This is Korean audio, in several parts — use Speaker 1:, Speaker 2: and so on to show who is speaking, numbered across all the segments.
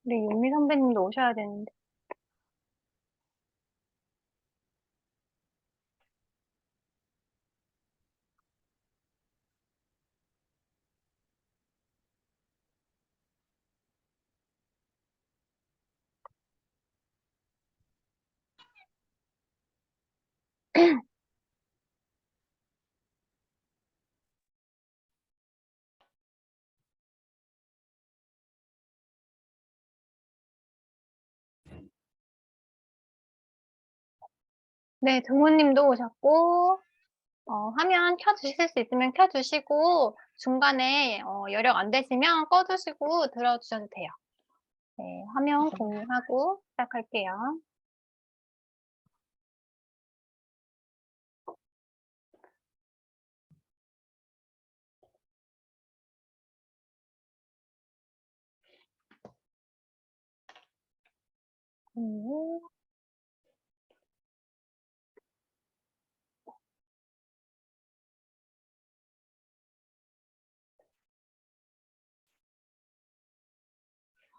Speaker 1: 우리 윤미 선배님도 오셔야 되는데. 네, 동호님도 오셨고, 화면 켜주실 수 있으면 켜주시고, 중간에 여력 안 되시면 꺼주시고 들어주셔도 돼요. 네, 화면 공유하고 시작할게요. 공유.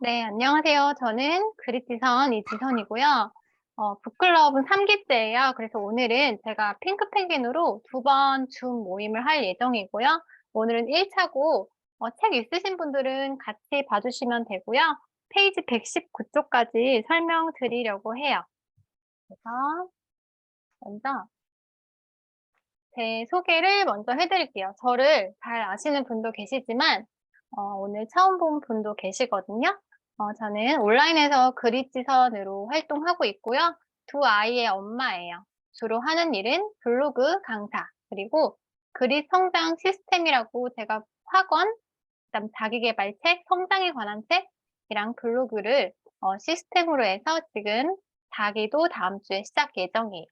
Speaker 1: 네, 안녕하세요. 저는 그리티선 이지선이고요. 북클럽은 3기째예요. 그래서 오늘은 제가 핑크펭귄으로 2번 줌 모임을 할 예정이고요. 오늘은 1차고, 책 있으신 분들은 같이 봐주시면 되고요. 페이지 119쪽까지 설명드리려고 해요. 그래서 먼저 제 소개를 먼저 해드릴게요. 저를 잘 아시는 분도 계시지만 오늘 처음 본 분도 계시거든요. 저는 온라인에서 그릿지선으로 활동하고 있고요. 2아이의 엄마예요. 주로 하는 일은 블로그 강사, 그리고 그릿 성장 시스템이라고 제가 학원, 그다음 자기계발책, 성장에 관한 책이랑 블로그를 시스템으로 해서 지금 자기도 다음 주에 시작 예정이에요.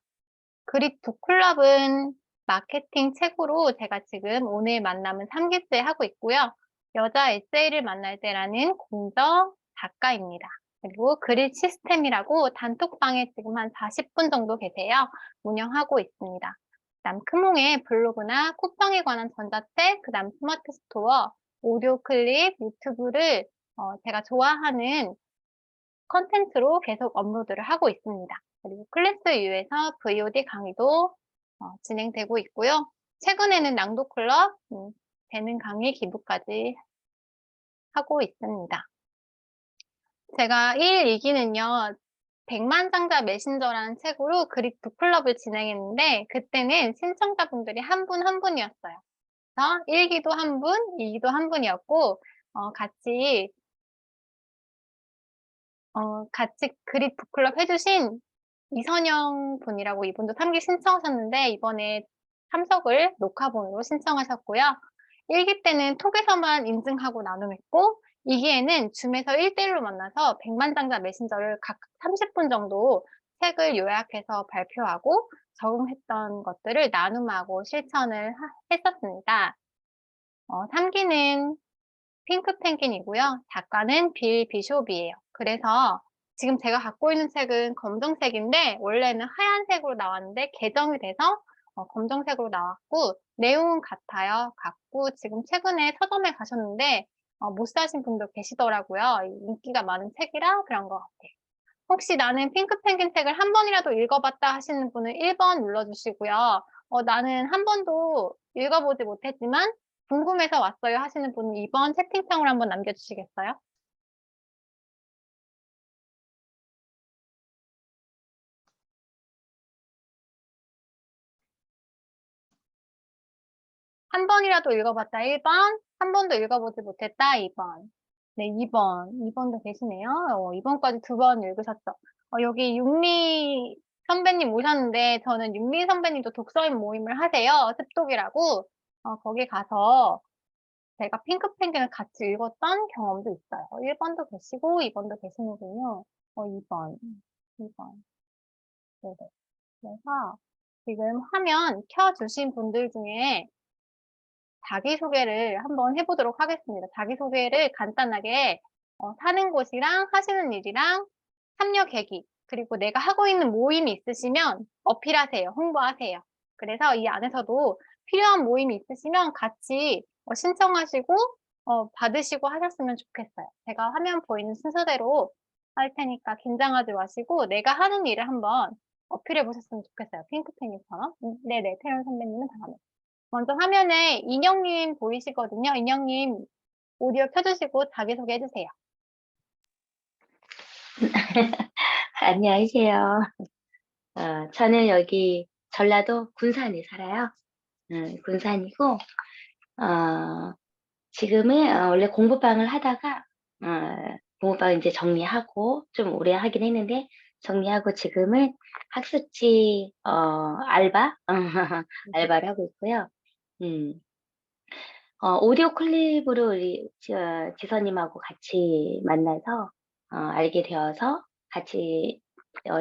Speaker 1: 그립 북클럽은 마케팅 책으로 제가 지금 오늘 만남은 3기째 하고 있고요. 여자 에세이를 만날 때라는 공저 작가입니다. 그리고 그릿 시스템이라고 단톡방에 지금 한 40분 정도 계세요. 운영하고 있습니다. 그다음 크몽의 블로그나 쿠팡에 관한 전자책, 그다음 스마트 스토어, 오디오 클립, 유튜브를 제가 좋아하는 컨텐츠로 계속 업로드를 하고 있습니다. 그리고 클래스 U에서 VOD 강의도 진행되고 있고요. 최근에는 낭독 클럽, 재능 강의 기부까지 하고 있습니다. 제가 1, 2기는요, 100만 장자 메신저라는 책으로 그립 북클럽을 진행했는데, 그때는 신청자분들이 한 분 한 분이었어요. 그래서 1기도 한 분, 2기도 한 분이었고, 같이 그립 북클럽 해주신 이선영 분이라고 이분도 3기 신청하셨는데 이번에 참석을 녹화본으로 신청하셨고요. 1기 때는 톡에서만 인증하고 나눔했고 2기에는 줌에서 1대1로 만나서 100만 장자 메신저를 각 30분 정도 책을 요약해서 발표하고 적응했던 것들을 나눔하고 실천을 했었습니다. 3기는 핑크펭귄이고요. 작가는 빌 비숍이에요. 그래서 지금 제가 갖고 있는 책은 검정색인데 원래는 하얀색으로 나왔는데 개정이 돼서 검정색으로 나왔고 내용은 같아요. 같고 지금 최근에 서점에 가셨는데 못 사신 분도 계시더라고요. 인기가 많은 책이라 그런 것 같아요. 혹시 나는 핑크펭귄 책을 한 번이라도 읽어봤다 하시는 분은 1번 눌러주시고요. 나는 한 번도 읽어보지 못했지만 궁금해서 왔어요 하시는 분은 2번 채팅창으로 한번 남겨주시겠어요? 한 번이라도 읽어봤다 1번, 한 번도 읽어보지 못했다 2번. 네, 2번. 2번도 계시네요. 2번까지 2번 읽으셨죠. 여기 윤미 선배님 오셨는데 저는 윤미 선배님도 독서인 모임을 하세요. 습독이라고. 거기 가서 제가 핑크펭귄을 같이 읽었던 경험도 있어요. 1번도 계시고 2번도 계시는군요. 2번. 2번. 네네. 그래서 지금 화면 켜주신 분들 중에 자기소개를 한번 해보도록 하겠습니다. 자기소개를 간단하게 사는 곳이랑 하시는 일이랑 참여 계기, 그리고 내가 하고 있는 모임이 있으시면 어필하세요. 홍보하세요. 그래서 이 안에서도 필요한 모임이 있으시면 같이 신청하시고 받으시고 하셨으면 좋겠어요. 제가 화면 보이는 순서대로 할 테니까 긴장하지 마시고 내가 하는 일을 한번 어필해 보셨으면 좋겠어요. 핑크팽이처럼. 네네, 태연 선배님은 다음에. 먼저 화면에 인형님 보이시거든요. 인형님 오디오 켜주시고 자기소개 해주세요.
Speaker 2: 안녕하세요. 저는 여기 전라도 군산에 살아요. 군산이고, 지금은 원래 공부방을 하다가, 공부방 이제 정리하고, 좀 오래 하긴 했는데, 정리하고 지금은 학습지, 알바? 알바를 하고 있고요. 음, 오디오 클립으로 우리 지선님하고 같이 만나서, 알게 되어서 같이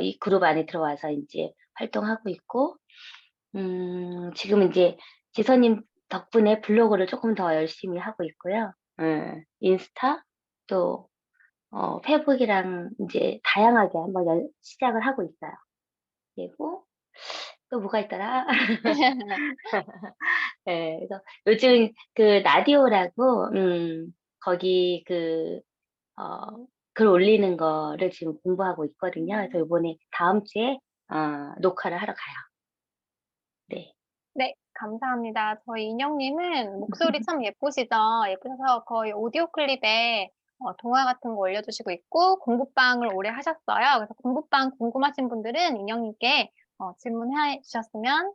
Speaker 2: 이 그룹 안에 들어와서 이제 활동하고 있고, 지금은 이제 지선님 덕분에 블로그를 조금 더 열심히 하고 있고요. 인스타, 또, 페이북이랑 이제 다양하게 한번 시작을 하고 있어요. 그리고 또 뭐가 있더라? 네, 그래서 요즘 그 라디오라고, 거기 글 올리는 거를 지금 공부하고 있거든요. 그래서 이번에 다음 주에, 녹화를 하러 가요. 네.
Speaker 1: 네, 감사합니다. 저희 인형님은 목소리 참 예쁘시죠? 예쁘셔서 거의 오디오 클립에 동화 같은 거 올려주시고 있고, 공부방을 오래 하셨어요. 그래서 공부방 궁금하신 분들은 인형님께 질문해 주셨으면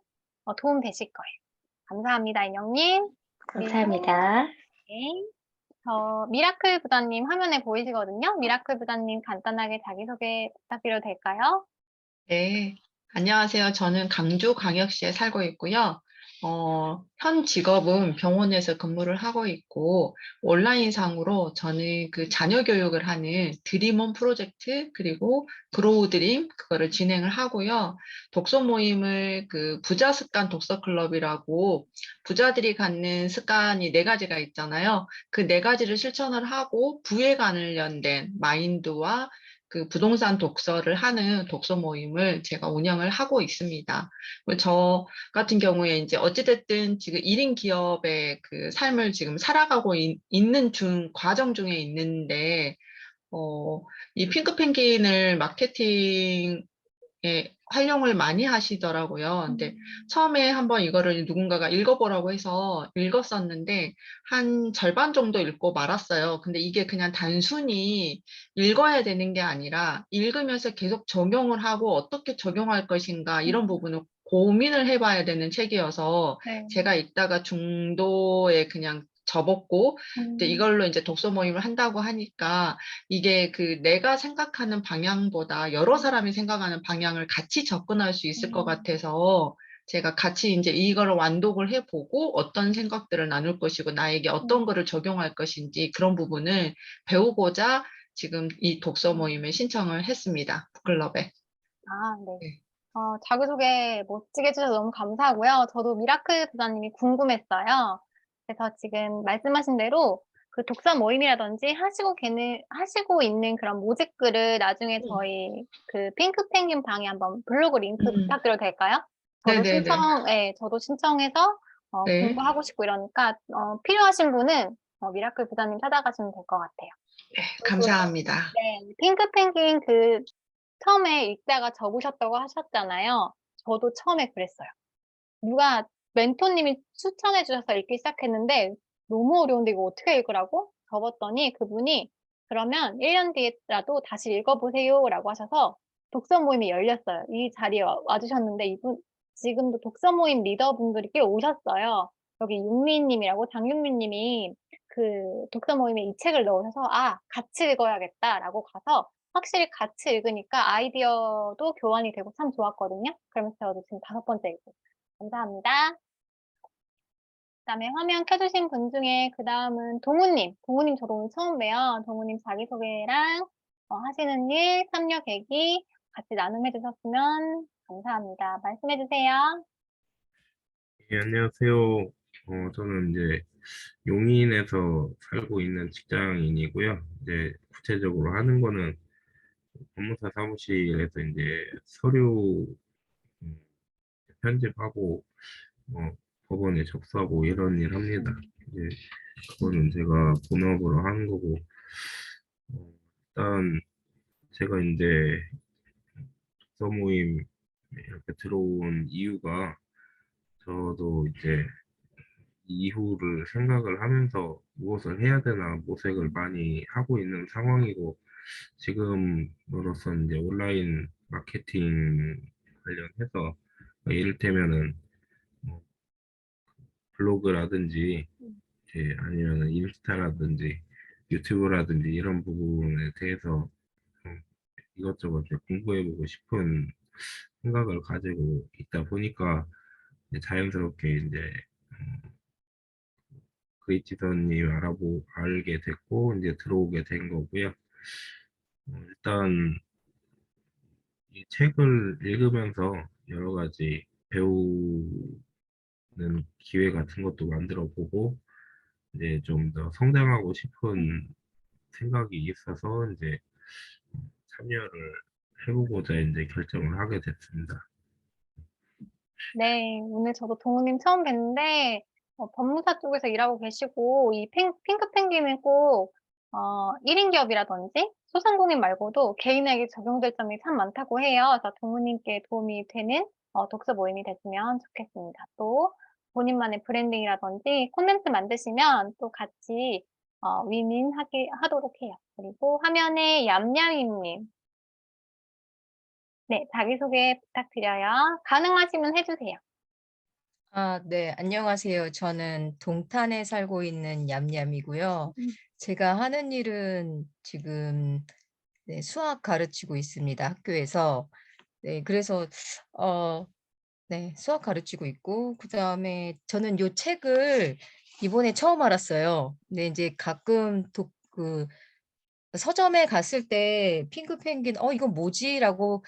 Speaker 1: 도움 되실 거예요. 감사합니다, 인형님. 그리고,
Speaker 2: 감사합니다.
Speaker 1: 네, 미라클 부다님 화면에 보이시거든요. 미라클 부다님 간단하게 자기소개 부탁드려도 될까요?
Speaker 3: 네, 안녕하세요. 저는 강주광역시에 살고 있고요. 현 직업은 병원에서 근무를 하고 있고, 온라인상으로 저는 그 자녀 교육을 하는 드림온 프로젝트, 그리고 그로우 드림, 그거를 진행을 하고요. 독서 모임을 그 부자 습관 독서 클럽이라고 부자들이 갖는 습관이 네 가지가 있잖아요. 그 네 가지를 실천을 하고 부에 관련된 마인드와 그 부동산 독서를 하는 독서 모임을 제가 운영을 하고 있습니다. 저 같은 경우에 이제 어찌됐든 지금 1인 기업의 그 삶을 지금 살아가고 있는 과정 중에 있는데, 이 핑크 펭귄을 마케팅 활용을 많이 하시더라고요. 근데 처음에 한번 이거를 누군가가 읽어보라고 해서 읽었었는데 한 절반 정도 읽고 말았어요. 근데 이게 그냥 단순히 읽어야 되는 게 아니라 읽으면서 계속 적용을 하고 어떻게 적용할 것인가 이런 부분을 고민을 해봐야 되는 책이어서
Speaker 1: 네.
Speaker 3: 제가 읽다가 중도에 그냥 접었고 이제 이걸로 이제 독서 모임을 한다고 하니까 이게 그 내가 생각하는 방향보다 여러 사람이 생각하는 방향을 같이 접근할 수 있을 것 같아서 제가 같이 이제 이거를 완독을 해보고 어떤 생각들을 나눌 것이고 나에게 어떤 거를 적용할 것인지 그런 부분을 배우고자 지금 이 독서 모임에 신청을 했습니다. 북클럽에.
Speaker 1: 아, 네.
Speaker 3: 네.
Speaker 1: 자기소개 멋지게 해주셔서 너무 감사하고요. 저도 미라클 부사님이 궁금했어요. 그래서 지금 말씀하신 대로 그 독서 모임이라든지 하시고 있는 그런 모집글을 나중에 저희 그 핑크 펭귄 방에 한번 블로그 링크
Speaker 3: 음,
Speaker 1: 부탁드려도 될까요?
Speaker 3: 네네네.
Speaker 1: 저도 신청해서
Speaker 3: 네.
Speaker 1: 공부하고 싶고 이러니까 필요하신 분은 미라클 부사님 찾아가시면 될 것 같아요.
Speaker 3: 네,
Speaker 1: 그리고
Speaker 3: 감사합니다.
Speaker 1: 네, 핑크 펭귄 처음에 읽다가 접으셨다고 하셨잖아요. 저도 처음에 그랬어요. 누가 멘토님이 추천해 주셔서 읽기 시작했는데 너무 어려운데 이거 어떻게 읽으라고? 접었더니 그분이 그러면 1년 뒤에라도 다시 읽어보세요라고 하셔서 독서 모임이 열렸어요. 이 자리에 와주셨는데 이분 지금도 독서 모임 리더분들이 꽤 오셨어요. 여기 윤미님이라고 장윤미님이 그 독서 모임에 이 책을 넣으셔서 같이 읽어야겠다라고 가서 확실히 같이 읽으니까 아이디어도 교환이 되고 참 좋았거든요. 그러면서 저도 지금 5번째 읽고 감사합니다. 그다음에 화면 켜주신 분 중에 그 다음은 동우님. 동우님 저도 오늘 처음 봬요. 동우님 자기소개랑 하시는 일, 참여 계기 같이 나눔해 주셨으면 감사합니다. 말씀해 주세요.
Speaker 4: 예, 안녕하세요. 저는 이제 용인에서 살고 있는 직장인이고요. 이제 구체적으로 하는 거는 법무사 사무실에서 이제 서류 편집하고 법원에 접수하고 이런 일 합니다. 이제 그거는 제가 본업으로 하는 거고, 일단 제가 이제 독서 모임 이렇게 들어온 이유가 저도 이제 이후를 생각을 하면서 무엇을 해야 되나 모색을 많이 하고 있는 상황이고, 지금으로선 이제 온라인 마케팅 관련해서 이를테면은 뭐 블로그라든지 이제 아니면 인스타라든지 유튜브라든지 이런 부분에 대해서 좀 이것저것 이제 공부해보고 싶은 생각을 가지고 있다 보니까 이제 자연스럽게 이제 그릿지선님 알게 됐고 이제 들어오게 된 거고요. 일단 이 책을 읽으면서 여러 가지 배우는 기회 같은 것도 만들어 보고 이제 좀 더 성장하고 싶은 생각이 있어서 이제 참여를 해보고자 이제 결정을 하게 됐습니다.
Speaker 1: 네, 오늘 저도 동우님 처음 뵀는데, 법무사 쪽에서 일하고 계시고, 이 핑크 펭귄은 꼭, 1인 기업이라든지 소상공인 말고도 개인에게 적용될 점이 참 많다고 해요. 그래서 동우님께 도움이 되는 독서 모임이 됐으면 좋겠습니다. 또 본인만의 브랜딩이라든지 콘텐츠 만드시면 또 같이 하도록 해요. 그리고 화면에 얌얌이님, 네, 자기소개 부탁드려요. 가능하시면 해주세요.
Speaker 5: 네, 안녕하세요. 저는 동탄에 살고 있는 얌얌이고요. 제가 하는 일은 지금 네, 수학 가르치고 있습니다. 학교에서. 네, 그래서 네, 수학 가르치고 있고 그다음에 저는 요 책을 이번에 처음 알았어요. 근데 이제 가끔 서점에 갔을 때 핑크 펭귄 이건 뭐지?라고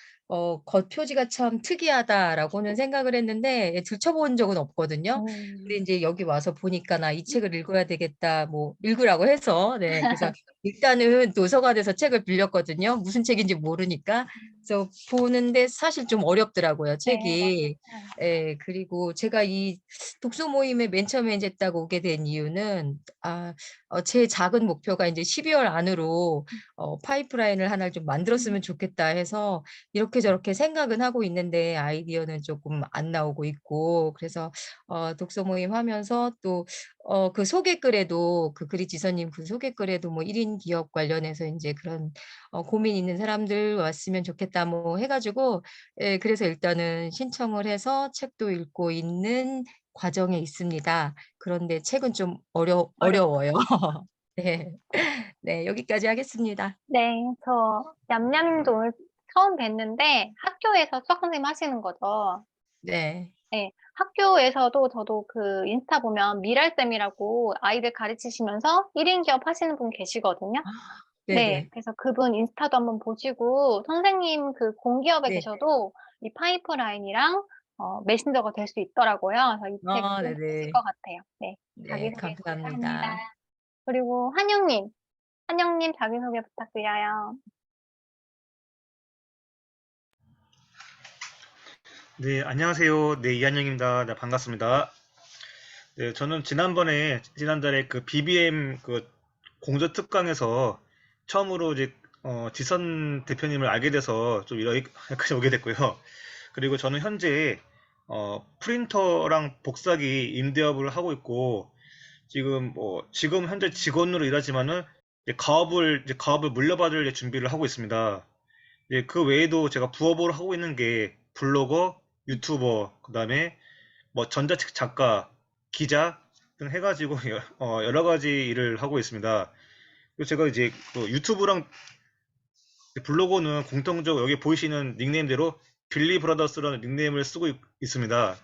Speaker 5: 겉표지가 참 특이하다라고는 생각을 했는데 들춰본 적은 없거든요. 근데 이제 여기 와서 보니까 나 이 책을 읽어야 되겠다 뭐 읽으라고 해서 네 그래서 일단은 도서관에서 책을 빌렸거든요. 무슨 책인지 모르니까. 그래서 보는데 사실 좀 어렵더라고요,
Speaker 1: 네,
Speaker 5: 책이.
Speaker 1: 맞아요.
Speaker 5: 예, 그리고 제가 이 독서 모임에 맨 처음에 이제 딱 오게 된 이유는 제 작은 목표가 이제 12월 안으로 파이프라인을 하나를 좀 만들었으면 좋겠다 해서 이렇게 저렇게 생각은 하고 있는데 아이디어는 조금 안 나오고 있고 그래서 독서 모임 하면서 또 그 소개글에도 그 그리지선님 그 소개글에도 뭐 1인 기업 관련해서 이제 그런 고민 있는 사람들 왔으면 좋겠다 뭐 해가지고 예, 그래서 일단은 신청을 해서 책도 읽고 있는 과정에 있습니다. 그런데 책은 좀 어려워요. 네. 네, 여기까지 하겠습니다.
Speaker 1: 네, 저 얌얌님도 오늘 처음 뵀는데 학교에서 수학 선생님 하시는 거죠?
Speaker 5: 네.
Speaker 1: 네, 학교에서도 저도 그 인스타 보면 미랄쌤이라고 아이들 가르치시면서 1인 기업 하시는 분 계시거든요. 네,
Speaker 5: 네네.
Speaker 1: 그래서 그분 인스타도 한번 보시고 선생님 그 공기업에
Speaker 5: 네.
Speaker 1: 계셔도 이 파이프라인이랑 메신저가 될 수 있더라고요. 그래서 이 책 도움 되실
Speaker 5: 네네.
Speaker 1: 것 같아요. 네,
Speaker 5: 네,
Speaker 1: 자기소개 감사합니다.
Speaker 5: 감사합니다.
Speaker 1: 그리고 한영님 자기소개 부탁드려요.
Speaker 6: 네, 안녕하세요. 네, 이한영입니다. 네, 반갑습니다. 네, 저는 지난달에 그 BBM 그 공조 특강에서 처음으로 이제 지선 대표님을 알게 돼서 좀 여기까지 오게 됐고요. 그리고 저는 현재 프린터랑 복사기 임대업을 하고 있고 지금 현재 직원으로 일하지만은 이제 가업을 물려받을 준비를 하고 있습니다. 그 외에도 제가 부업으로 하고 있는 게 블로거, 유튜버, 그다음에 뭐 전자책 작가, 기자 등 해가지고 여러 가지 일을 하고 있습니다. 그리고 제가 이제 그 유튜브랑 블로거는 공통적으로 여기 보이시는 닉네임대로 빌리 브라더스라는 닉네임을 쓰고 있습니다.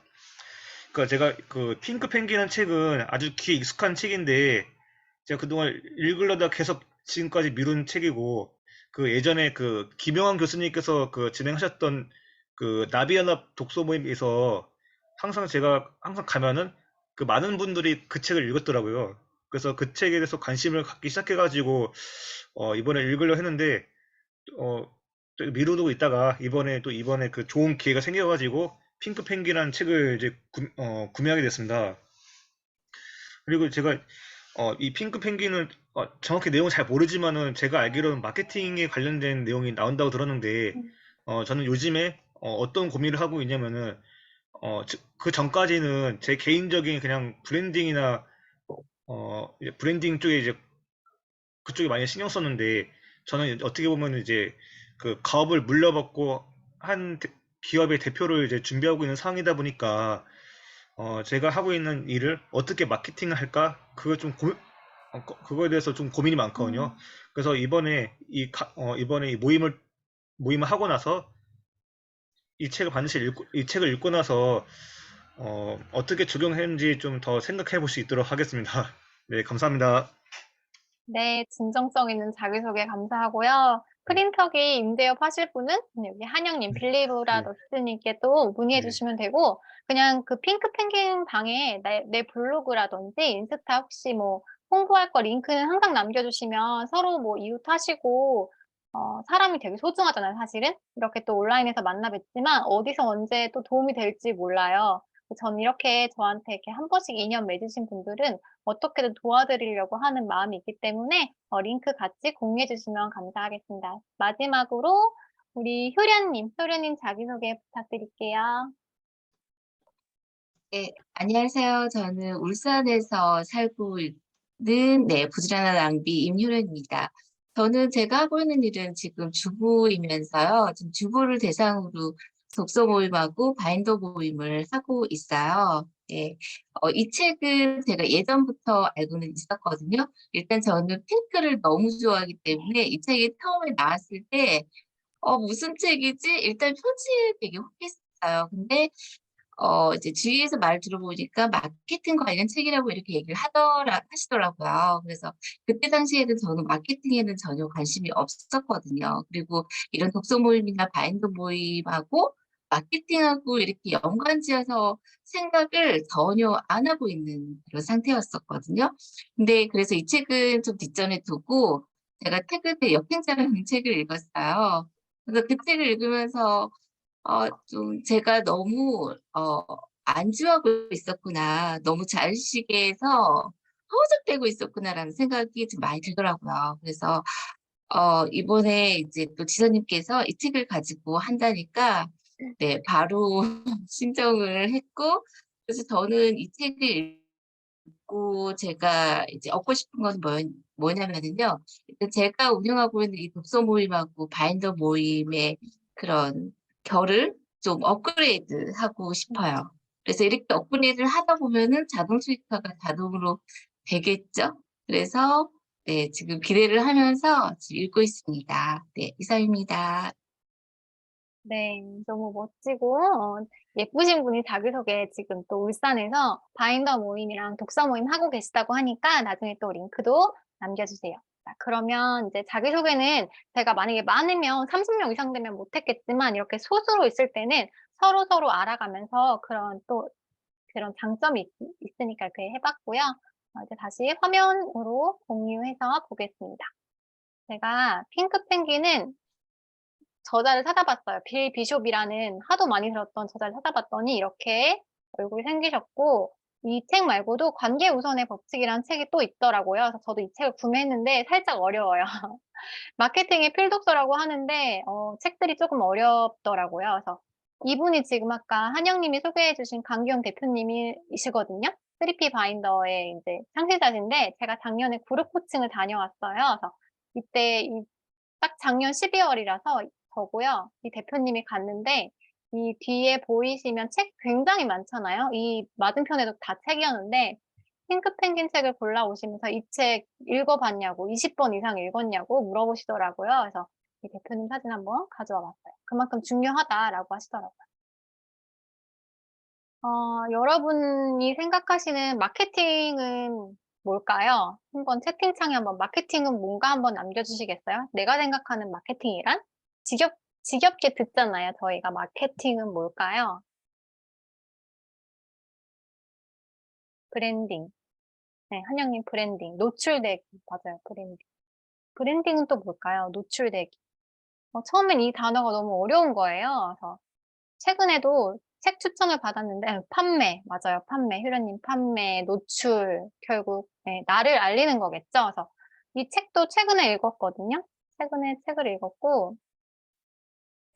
Speaker 6: 그러니까 제가 그 핑크 펭귄이라는 책은 아주 귀에 익숙한 책인데 제가 그동안 읽으려다 계속 지금까지 미룬 책이고 그 예전에 그 김영환 교수님께서 그 진행하셨던 그 나비연합 독서 모임에서 제가 항상 가면은 그 많은 분들이 그 책을 읽었더라고요. 그래서 그 책에 대해서 관심을 갖기 시작해가지고 이번에 읽으려 했는데 어, 또 미루고 있다가 이번에 그 좋은 기회가 생겨가지고 핑크 펭귄이라는 책을 이제 구매하게 됐습니다. 그리고 제가 이 핑크 펭귄은 정확히 내용을 잘 모르지만은 제가 알기로는 마케팅에 관련된 내용이 나온다고 들었는데 저는 요즘에 어떤 고민을 하고 있냐면은 그 전까지는 제 개인적인 그냥 브랜딩이나 이제 브랜딩 쪽에 이제 그쪽에 많이 신경 썼는데 저는 어떻게 보면 이제 그 가업을 물려받고 한 기업의 대표를 이제 준비하고 있는 상황이다 보니까 제가 하고 있는 일을 어떻게 마케팅을 할까? 그거에 대해서 좀 고민이 많거든요. 그래서 이번에 이 모임을 하고 나서 이 책을 반드시 이 책을 읽고 나서 어떻게 적용했는지 좀 더 생각해 볼 수 있도록 하겠습니다. 네, 감사합니다.
Speaker 1: 네, 진정성 있는 자기소개 감사하고요. 프린터기 임대업 하실 분은 여기 한영님, 빌리브라더스님께 또 문의해
Speaker 6: 네.
Speaker 1: 주시면 되고, 그냥 그 핑크 펭귄 방에 내 블로그라든지 인스타 혹시 뭐 홍보할 거 링크는 항상 남겨주시면 서로 뭐 이웃하시고, 사람이 되게 소중하잖아요, 사실은. 이렇게 또 온라인에서 만나 뵙지만 어디서 언제 또 도움이 될지 몰라요. 전 이렇게 저한테 이렇게 한 번씩 인연 맺으신 분들은 어떻게든 도와드리려고 하는 마음이 있기 때문에 링크 같이 공유해 주시면 감사하겠습니다. 마지막으로 우리 효련님 자기소개 부탁드릴게요.
Speaker 7: 네, 안녕하세요. 저는 울산에서 살고 있는 부지런한 낭비 임효련입니다. 저는 제가 하고 있는 일은 지금 주부이면서요. 지금 주부를 대상으로 독서 모임하고 바인더 모임을 하고 있어요. 예, 이 책은 제가 예전부터 알고는 있었거든요. 일단 저는 핑크를 너무 좋아하기 때문에 이 책이 처음에 나왔을 때 무슨 책이지? 일단 표지에 되게 혹했어요. 근데 이제 주위에서 말 들어보니까 마케팅 관련 책이라고 이렇게 얘기를 하시더라고요. 그래서 그때 당시에는 저는 마케팅에는 전혀 관심이 없었거든요. 그리고 이런 독서 모임이나 바인더 모임하고 마케팅하고 이렇게 연관지어서 생각을 전혀 안 하고 있는 그런 상태였었거든요. 근데 그래서 이 책은 좀 뒷전에 두고 제가 최근에 역행자라는 책을 읽었어요. 그래서 그 책을 읽으면서 좀 제가 너무 안주하고 있었구나. 너무 자의식에서 허우적대고 있었구나라는 생각이 좀 많이 들더라고요. 그래서 이번에 이제 또 지선님께서 이 책을 가지고 한다니까 네, 바로 신청을 했고 그래서 저는 이 책을 읽고 제가 이제 얻고 싶은 건 뭐냐면은요. 일단 제가 운영하고 있는 이 독서 모임하고 바인더 모임의 그런 결을 좀 업그레이드 하고 싶어요. 그래서 이렇게 업그레이드를 하다 보면은 자동 수익화가 자동으로 되겠죠. 그래서 네, 지금 기대를 하면서 지금 읽고 있습니다. 네, 이상입니다.
Speaker 1: 네, 너무 멋지고 예쁘신 분이 자기소개 지금 또 울산에서 바인더 모임이랑 독서 모임 하고 계시다고 하니까 나중에 또 링크도 남겨주세요. 자, 그러면 이제 자기소개는 제가 만약에 많으면 30명 이상 되면 못했겠지만 이렇게 소수로 있을 때는 서로 알아가면서 그런 장점이 있으니까 이렇게 해봤고요. 이제 다시 화면으로 공유해서 보겠습니다. 제가 핑크 펭귄은 저자를 찾아봤어요. 빌 비숍이라는 하도 많이 들었던 저자를 찾아봤더니 이렇게 얼굴이 생기셨고 이 책 말고도 관계 우선의 법칙이라는 책이 또 있더라고요. 그래서 저도 이 책을 구매했는데 살짝 어려워요. 마케팅의 필독서라고 하는데 책들이 조금 어렵더라고요. 그래서 이분이 지금 아까 한영님이 소개해주신 강기영 대표님이시거든요. 3P 바인더의 이제 창시자신데 제가 작년에 그룹 코칭을 다녀왔어요. 그래서 이때 딱 작년 12월이라서 저고요. 이 대표님이 갔는데 이 뒤에 보이시면 책 굉장히 많잖아요. 이 맞은편에도 다 책이었는데 핑크 펭귄 책을 골라오시면서 이 책 읽어봤냐고 20번 이상 읽었냐고 물어보시더라고요. 그래서 이 대표님 사진 한번 가져와 봤어요. 그만큼 중요하다라고 하시더라고요. 여러분이 생각하시는 마케팅은 뭘까요? 한번 채팅창에 한번 마케팅은 뭔가 한번 남겨주시겠어요? 내가 생각하는 마케팅이란? 지겹게 듣잖아요. 저희가 마케팅은 뭘까요? 브랜딩. 네, 한영님 브랜딩. 노출되기. 맞아요. 브랜딩. 브랜딩은 또 뭘까요? 노출되기. 처음엔 이 단어가 너무 어려운 거예요. 그래서 최근에도 책 추천을 받았는데, 판매, 맞아요. 판매, 효련님 판매, 노출, 결국, 네, 나를 알리는 거겠죠. 그래서 이 책도 최근에 읽었거든요. 최근에 책을 읽었고,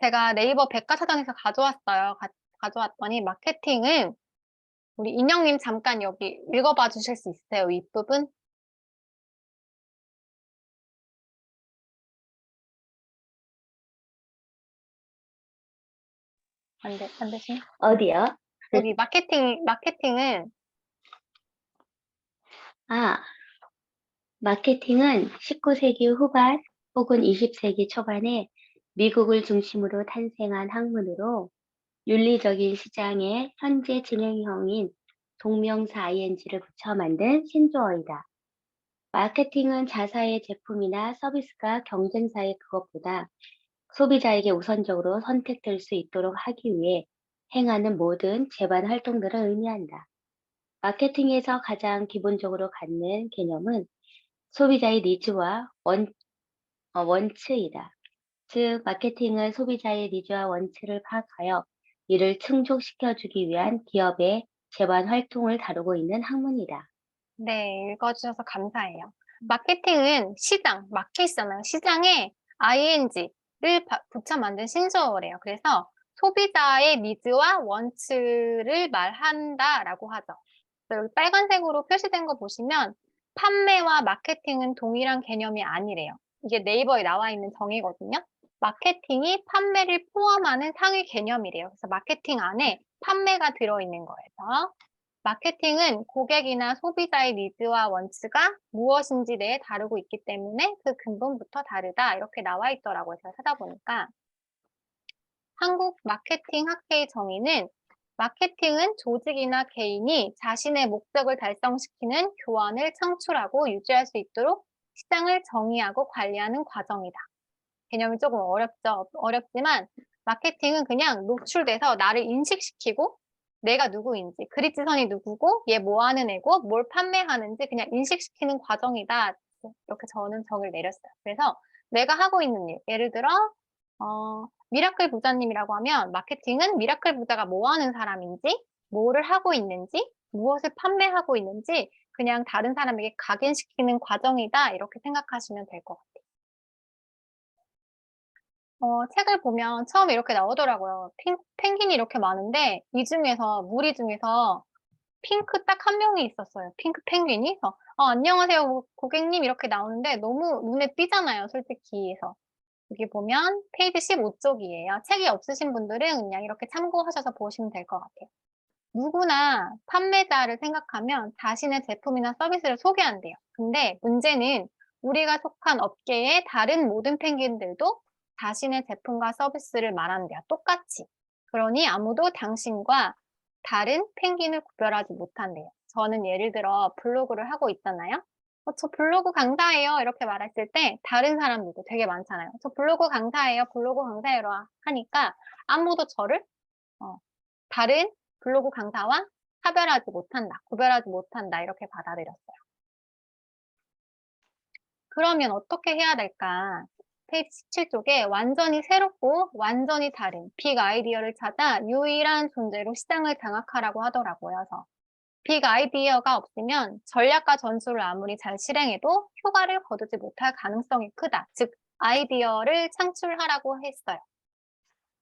Speaker 1: 제가 네이버 백과사전에서 가져왔어요. 가져왔더니 마케팅은 우리 인영님 잠깐 여기 읽어봐 주실 수 있어요? 윗부분? 안 되시나?
Speaker 2: 어디요?
Speaker 1: 여기 마케팅은,
Speaker 2: 아, 마케팅은 19세기 후반 혹은 20세기 초반에 미국을 중심으로 탄생한 학문으로 윤리적인 시장의 현재 진행형인 동명사 ing를 붙여 만든 신조어이다. 마케팅은 자사의 제품이나 서비스가 경쟁사의 그것보다 소비자에게 우선적으로 선택될 수 있도록 하기 위해 행하는 모든 제반 활동들을 의미한다. 마케팅에서 가장 기본적으로 갖는 개념은 소비자의 니즈와 원츠이다. 즉, 마케팅은 소비자의 니즈와 원츠를 파악하여 이를 충족시켜주기 위한 기업의 제반 활동을 다루고 있는 학문이다.
Speaker 1: 네, 읽어주셔서 감사해요. 마케팅은 시장, 마켓이잖아요. 시장에 ing를 붙여 만든 신조어래요. 그래서 소비자의 니즈와 원츠를 말한다라고 하죠. 그래서 여기 빨간색으로 표시된 거 보시면 판매와 마케팅은 동일한 개념이 아니래요. 이게 네이버에 나와 있는 정의거든요. 마케팅이 판매를 포함하는 상위 개념이래요. 그래서 마케팅 안에 판매가 들어있는 거예요. 마케팅은 고객이나 소비자의 니즈와 원츠가 무엇인지 대해 다루고 있기 때문에 그 근본부터 다르다. 이렇게 나와 있더라고요. 제가 찾아보니까. 한국 마케팅 학회의 정의는 마케팅은 조직이나 개인이 자신의 목적을 달성시키는 교환을 창출하고 유지할 수 있도록 시장을 정의하고 관리하는 과정이다. 개념이 조금 어렵죠. 어렵지만 마케팅은 그냥 노출돼서 나를 인식시키고 내가 누구인지, 그리지선이 누구고, 얘 뭐 하는 애고, 뭘 판매하는지 그냥 인식시키는 과정이다. 이렇게 저는 정의를 내렸어요. 그래서 내가 하고 있는 일, 예를 들어 미라클 부자님이라고 하면 마케팅은 미라클 부자가 뭐 하는 사람인지, 뭐를 하고 있는지, 무엇을 판매하고 있는지 그냥 다른 사람에게 각인시키는 과정이다. 이렇게 생각하시면 될 것 같아요. 책을 보면 처음에 이렇게 나오더라고요. 펭귄이 이렇게 많은데 이 중에서 무리 중에서 핑크 딱 한 명이 있었어요. 핑크 펭귄이. 그래서 안녕하세요 고객님 이렇게 나오는데 너무 눈에 띄잖아요. 솔직히. 그래서 여기 보면 페이지 15쪽이에요. 책이 없으신 분들은 그냥 이렇게 참고하셔서 보시면 될 것 같아요. 누구나 판매자를 생각하면 자신의 제품이나 서비스를 소개한대요. 근데 문제는 우리가 속한 업계의 다른 모든 펭귄들도 자신의 제품과 서비스를 말한대요. 똑같이. 그러니 아무도 당신과 다른 펭귄을 구별하지 못한대요. 저는 예를 들어 블로그를 하고 있잖아요. 저 블로그 강사예요. 이렇게 말했을 때 다른 사람들도 되게 많잖아요. 저 블로그 강사예요. 블로그 강사예요. 하니까 아무도 저를 다른 블로그 강사와 차별하지 못한다, 구별하지 못한다 이렇게 받아들였어요. 그러면 어떻게 해야 될까? 페이지 17쪽에 완전히 새롭고 완전히 다른 빅 아이디어를 찾아 유일한 존재로 시장을 장악하라고 하더라고요. 그래서 빅 아이디어가 없으면 전략과 전술을 아무리 잘 실행해도 효과를 거두지 못할 가능성이 크다. 즉 아이디어를 창출하라고 했어요.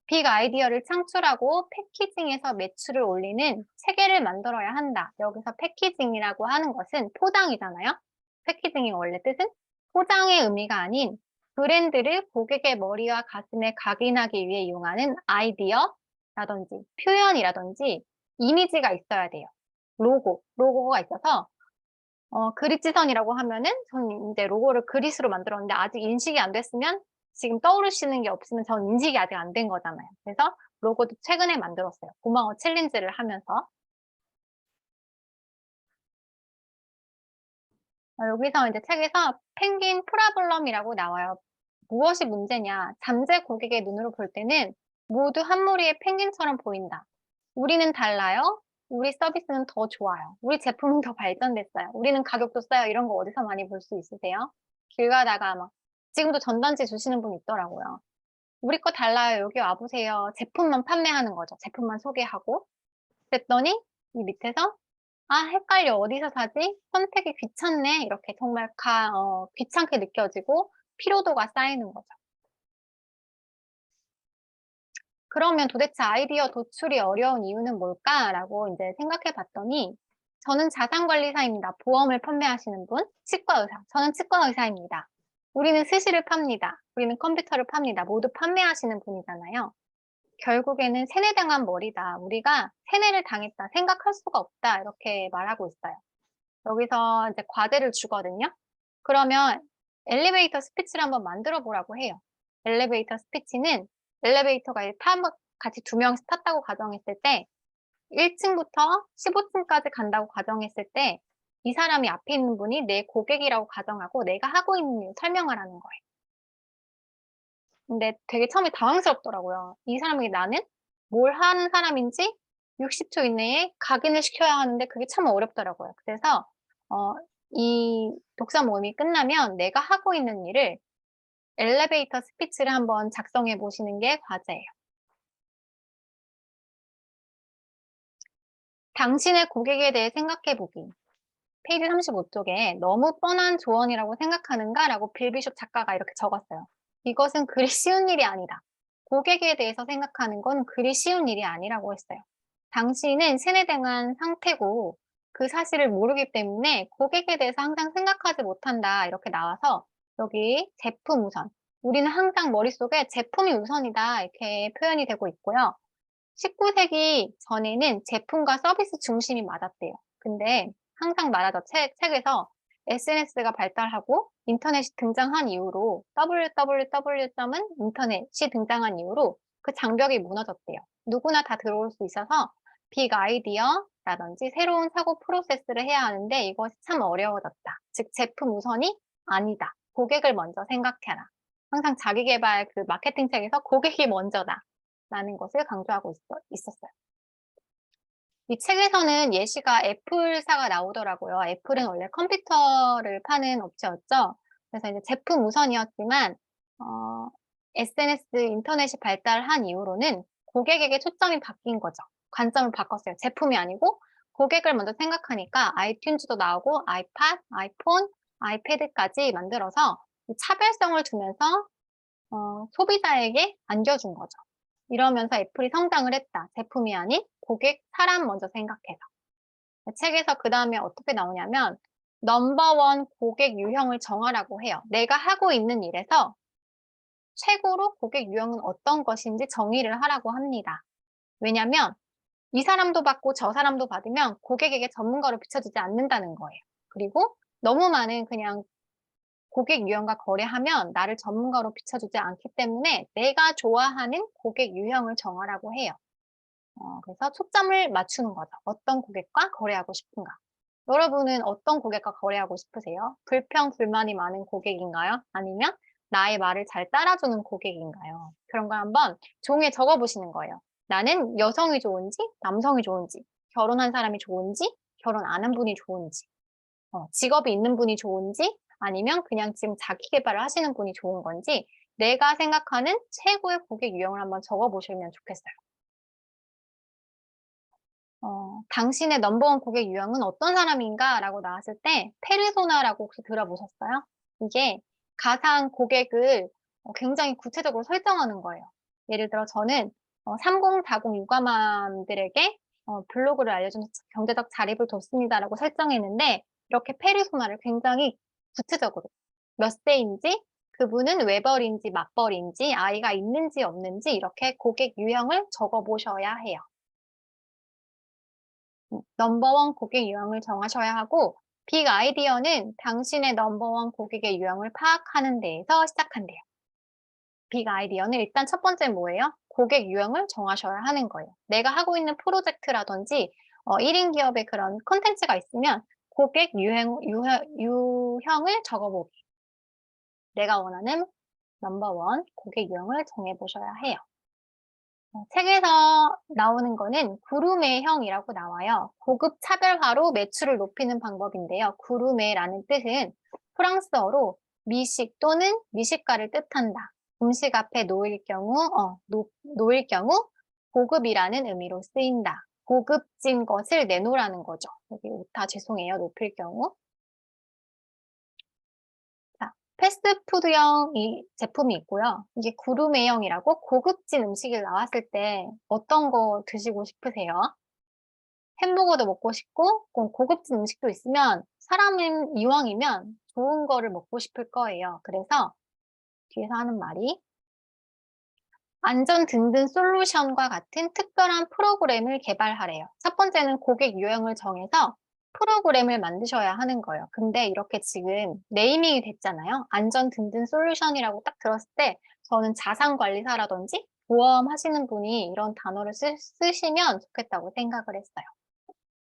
Speaker 1: 빅 아이디어를 창출하고 패키징해서 매출을 올리는 체계를 만들어야 한다. 여기서 패키징이라고 하는 것은 포장이잖아요. 패키징이 원래 뜻은 포장의 의미가 아닌 브랜드를 고객의 머리와 가슴에 각인하기 위해 이용하는 아이디어라든지 표현이라든지 이미지가 있어야 돼요. 로고가 있어서 그릿지선이라고 하면은 저는 이제 로고를 그릿으로 만들었는데 아직 인식이 안 됐으면 지금 떠오르시는 게 없으면 전 인식이 아직 안 된 거잖아요. 그래서 로고도 최근에 만들었어요. 고마워 챌린지를 하면서. 여기서 이제 책에서 펭귄 프라블럼이라고 나와요. 무엇이 문제냐? 잠재 고객의 눈으로 볼 때는 모두 한 무리의 펭귄처럼 보인다. 우리는 달라요. 우리 서비스는 더 좋아요. 우리 제품은 더 발전됐어요. 우리는 가격도 싸요. 이런 거 어디서 많이 볼 수 있으세요? 길 가다가 막 지금도 전단지 주시는 분 있더라고요. 우리 거 달라요. 여기 와보세요. 제품만 판매하는 거죠. 제품만 소개하고. 그랬더니 이 밑에서 아, 헷갈려. 어디서 사지? 선택이 귀찮네. 이렇게 정말 귀찮게 느껴지고 피로도가 쌓이는 거죠. 그러면 도대체 아이디어 도출이 어려운 이유는 뭘까라고 이제 생각해 봤더니 저는 자산관리사입니다. 보험을 판매하시는 분, 치과의사. 저는 치과의사입니다. 우리는 스시를 팝니다. 우리는 컴퓨터를 팝니다. 모두 판매하시는 분이잖아요. 결국에는 세뇌당한 머리다. 우리가 세뇌를 당했다. 생각할 수가 없다. 이렇게 말하고 있어요. 여기서 이제 과제를 주거든요. 그러면 엘리베이터 스피치를 한번 만들어 보라고 해요. 엘리베이터 스피치는 엘리베이터가 같이 두 명씩 탔다고 가정했을 때 1층부터 15층까지 간다고 가정했을 때 이 사람이 앞에 있는 분이 내 고객이라고 가정하고 내가 하고 있는 일을 설명하라는 거예요. 근데 되게 처음에 당황스럽더라고요. 이 사람이 나는 뭘 하는 사람인지 60초 이내에 각인을 시켜야 하는데 그게 참 어렵더라고요. 그래서 이 독서 모임이 끝나면 내가 하고 있는 일을 엘리베이터 스피치를 한번 작성해 보시는 게 과제예요. 당신의 고객에 대해 생각해 보기. 페이지 35쪽에 너무 뻔한 조언이라고 생각하는가? 라고 빌비숍 작가가 이렇게 적었어요. 이것은 그리 쉬운 일이 아니다. 고객에 대해서 생각하는 건 그리 쉬운 일이 아니라고 했어요. 당신은 세뇌당한 상태고 그 사실을 모르기 때문에 고객에 대해서 항상 생각하지 못한다. 이렇게 나와서 여기 제품 우선. 우리는 항상 머릿속에 제품이 우선이다. 이렇게 표현이 되고 있고요. 19세기 전에는 제품과 서비스 중심이 맞았대요. 근데 항상 말하죠. 책에서 SNS가 발달하고 인터넷이 등장한 이후로 www.은 인터넷이 등장한 이후로 그 장벽이 무너졌대요. 누구나 다 들어올 수 있어서 빅 아이디어라든지 새로운 사고 프로세스를 해야 하는데 이것이 참 어려워졌다. 즉 제품 우선이 아니다. 고객을 먼저 생각해라. 항상 자기 개발 그 마케팅 책에서 고객이 먼저다. 라는 것을 강조하고 있었어요. 이 책에서는 예시가 애플사가 나오더라고요. 애플은 원래 컴퓨터를 파는 업체였죠. 그래서 이제 제품 우선이었지만 SNS 인터넷이 발달한 이후로는 고객에게 초점이 바뀐 거죠. 관점을 바꿨어요. 제품이 아니고 고객을 먼저 생각하니까 아이튠즈도 나오고 아이팟, 아이폰, 아이패드까지 만들어서 차별성을 두면서 소비자에게 안겨준 거죠. 이러면서 애플이 성장을 했다. 제품이 아닌 고객, 사람 먼저 생각해서. 책에서 그 다음에 어떻게 나오냐면 넘버원 고객 유형을 정하라고 해요. 내가 하고 있는 일에서 최고로 고객 유형은 어떤 것인지 정의를 하라고 합니다. 왜냐하면 이 사람도 받고 저 사람도 받으면 고객에게 전문가로 비춰지지 않는다는 거예요. 그리고 너무 많은 그냥 고객 유형과 거래하면 나를 전문가로 비춰주지 않기 때문에 내가 좋아하는 고객 유형을 정하라고 해요. 그래서 초점을 맞추는 거죠. 어떤 고객과 거래하고 싶은가? 여러분은 어떤 고객과 거래하고 싶으세요? 불평, 불만이 많은 고객인가요? 아니면 나의 말을 잘 따라주는 고객인가요? 그런 걸 한번 종이에 적어보시는 거예요. 나는 여성이 좋은지, 남성이 좋은지, 결혼한 사람이 좋은지, 결혼 안 한 분이 좋은지, 직업이 있는 분이 좋은지, 아니면 그냥 지금 자기 개발을 하시는 분이 좋은 건지 내가 생각하는 최고의 고객 유형을 한번 적어보시면 좋겠어요. 당신의 넘버원 고객 유형은 어떤 사람인가? 라고 나왔을 때 페르소나라고 혹시 들어보셨어요? 이게 가상 고객을 굉장히 구체적으로 설정하는 거예요. 예를 들어 저는 3040 육아맘들에게 블로그를 알려준 경제적 자립을 돕습니다라고 설정했는데 이렇게 페르소나를 굉장히 구체적으로 몇 세인지 그분은 외벌인지 맞벌인지 아이가 있는지 없는지 이렇게 고객 유형을 적어보셔야 해요. 넘버원 고객 유형을 정하셔야 하고 빅 아이디어는 당신의 넘버원 고객의 유형을 파악하는 데에서 시작한대요. 빅 아이디어는 일단 첫 번째 뭐예요? 고객 유형을 정하셔야 하는 거예요. 내가 하고 있는 프로젝트라든지 1인 기업의 그런 콘텐츠가 있으면 고객 유형을 적어보기. 내가 원하는 넘버원 고객 유형을 정해보셔야 해요. 책에서 나오는 거는 구루메형이라고 나와요. 고급 차별화로 매출을 높이는 방법인데요. 구루메라는 뜻은 프랑스어로 미식 또는 미식가를 뜻한다. 음식 앞에 놓일 경우 고급이라는 의미로 쓰인다. 고급진 것을 내놓으라는 거죠. 여기 오타 죄송해요. 높일 경우. 자, 패스트푸드형 이 제품이 있고요. 이게 구르메형이라고 고급진 음식이 나왔을 때 어떤 거 드시고 싶으세요? 햄버거도 먹고 싶고 고급진 음식도 있으면 사람은 이왕이면 좋은 거를 먹고 싶을 거예요. 그래서 뒤에서 하는 말이 안전 든든 솔루션과 같은 특별한 프로그램을 개발하래요. 첫 번째는 고객 유형을 정해서 프로그램을 만드셔야 하는 거예요. 근데 이렇게 지금 네이밍이 됐잖아요. 안전 든든 솔루션이라고 딱 들었을 때 저는 자산관리사라든지 보험 하시는 분이 이런 단어를 쓰시면 좋겠다고 생각을 했어요.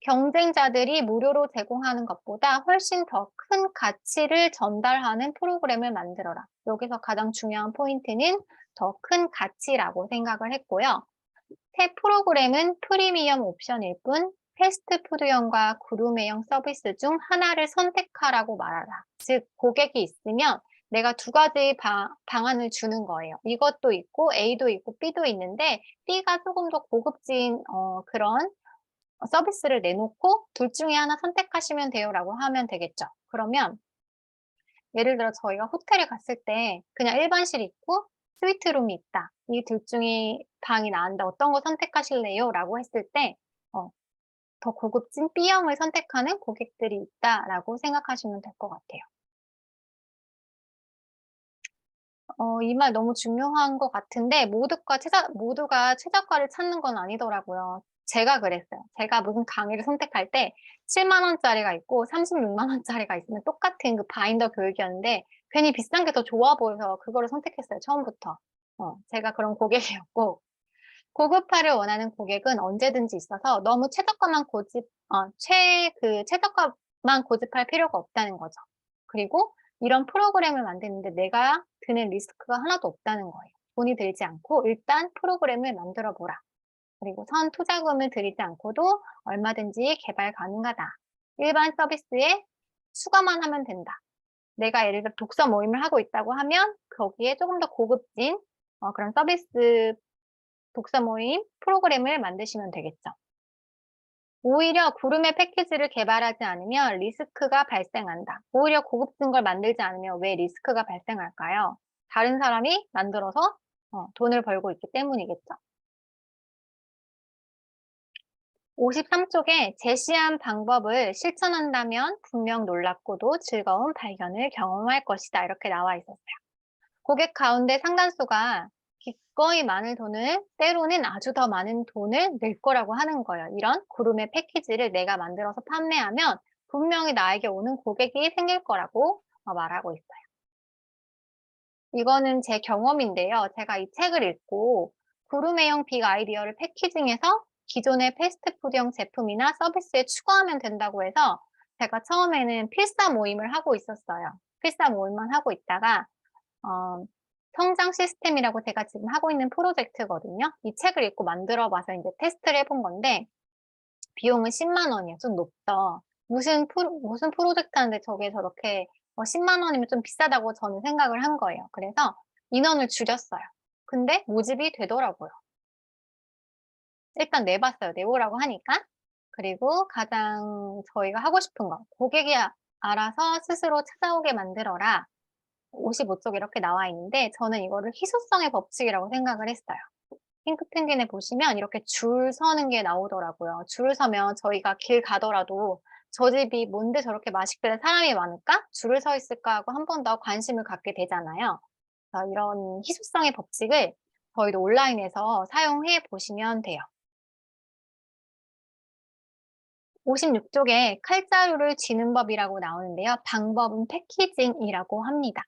Speaker 1: 경쟁자들이 무료로 제공하는 것보다 훨씬 더 큰 가치를 전달하는 프로그램을 만들어라. 여기서 가장 중요한 포인트는 더 큰 가치라고 생각을 했고요. 새 프로그램은 프리미엄 옵션일 뿐 패스트푸드형과 구르메형 서비스 중 하나를 선택하라고 말하라. 즉 고객이 있으면 내가 두 가지 방안을 주는 거예요. 이것도 있고 A도 있고 B도 있는데 B가 조금 더 고급진 그런 서비스를 내놓고 둘 중에 하나 선택하시면 돼요라고 하면 되겠죠. 그러면 예를 들어 저희가 호텔에 갔을 때 그냥 일반실 있고 스위트룸이 있다. 이 둘 중에 방이 나은데 어떤 거 선택하실래요? 라고 했을 때 더 고급진 B형을 선택하는 고객들이 있다라고 생각하시면 될 것 같아요. 이 말 너무 중요한 것 같은데 모두가 최저가를 찾는 건 아니더라고요. 제가 그랬어요. 제가 무슨 강의를 선택할 때 7만 원짜리가 있고 36만 원짜리가 있으면 똑같은 그 바인더 교육이었는데 괜히 비싼 게 더 좋아 보여서 그거를 선택했어요. 처음부터. 제가 그런 고객이었고 고급화를 원하는 고객은 언제든지 있어서 너무 최저가만 고집할 필요가 없다는 거죠. 그리고 이런 프로그램을 만드는데 내가 드는 리스크가 하나도 없다는 거예요. 돈이 들지 않고 일단 프로그램을 만들어 보라. 그리고 선 투자금을 들이지 않고도 얼마든지 개발 가능하다. 일반 서비스에 수가만 하면 된다. 내가 예를 들어 독서 모임을 하고 있다고 하면 거기에 조금 더 고급진 그런 서비스 독서 모임 프로그램을 만드시면 되겠죠. 오히려 구름의 패키지를 개발하지 않으면 리스크가 발생한다. 오히려 고급진 걸 만들지 않으면 왜 리스크가 발생할까요? 다른 사람이 만들어서 돈을 벌고 있기 때문이겠죠. 53쪽에 제시한 방법을 실천한다면 분명 놀랍고도 즐거운 발견을 경험할 것이다. 이렇게 나와 있었어요. 고객 가운데 상당수가 기꺼이 많은 돈을, 때로는 아주 더 많은 돈을 낼 거라고 하는 거예요. 이런 구름의 패키지를 내가 만들어서 판매하면 분명히 나에게 오는 고객이 생길 거라고 말하고 있어요. 이거는 제 경험인데요. 제가 이 책을 읽고 구름의형 빅 아이디어를 패키징해서 기존의 패스트푸드형 제품이나 서비스에 추가하면 된다고 해서 제가 처음에는 필사 모임을 하고 있었어요. 필사 모임만 하고 있다가 성장 시스템이라고 제가 지금 하고 있는 프로젝트거든요. 이 책을 읽고 만들어 봐서 이제 테스트를 해본 건데 비용은 10만 원이에요. 좀 높죠. 무슨 프로젝트 하는데 저게 저렇게 10만 원이면 좀 비싸다고 저는 생각을 한 거예요. 그래서 인원을 줄였어요. 근데 모집이 되더라고요. 일단 내봤어요. 내보라고 하니까. 그리고 가장 저희가 하고 싶은 거, 고객이 알아서 스스로 찾아오게 만들어라. 55쪽 이렇게 나와 있는데 저는 이거를 희소성의 법칙이라고 생각을 했어요. 핑크펭귄에 보시면 이렇게 줄 서는 게 나오더라고요. 줄을 서면 저희가 길 가더라도 저 집이 뭔데 저렇게 맛있길래 사람이 많을까? 줄을 서 있을까 하고 한 번 더 관심을 갖게 되잖아요. 이런 희소성의 법칙을 저희도 온라인에서 사용해 보시면 돼요. 56쪽에 칼자루를 쥐는 법이라고 나오는데요. 방법은 패키징이라고 합니다.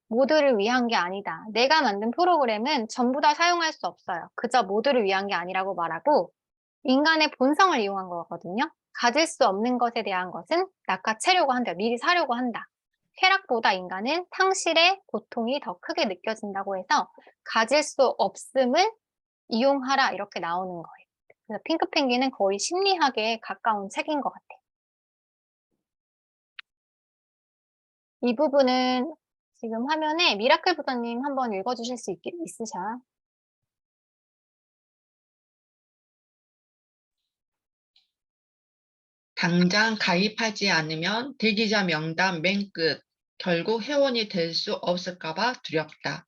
Speaker 1: 모두를 위한 게 아니다. 내가 만든 프로그램은 전부 다 사용할 수 없어요. 그저 모두를 위한 게 아니라고 말하고 인간의 본성을 이용한 거거든요. 가질 수 없는 것에 대한 것은 낚아채려고 한다. 미리 사려고 한다. 쾌락보다 인간은 상실의 고통이 더 크게 느껴진다고 해서 가질 수 없음을 이용하라 이렇게 나오는 거예요. 그래서 핑크펭귄은 거의 심리학에 가까운 책인 것 같아요. 이 부분은 지금 화면에 미라클 부자님 한번 읽어주실 수 있으셔요?
Speaker 3: 당장 가입하지 않으면 대기자 명단 맨 끝, 결국 회원이 될 수 없을까 봐 두렵다.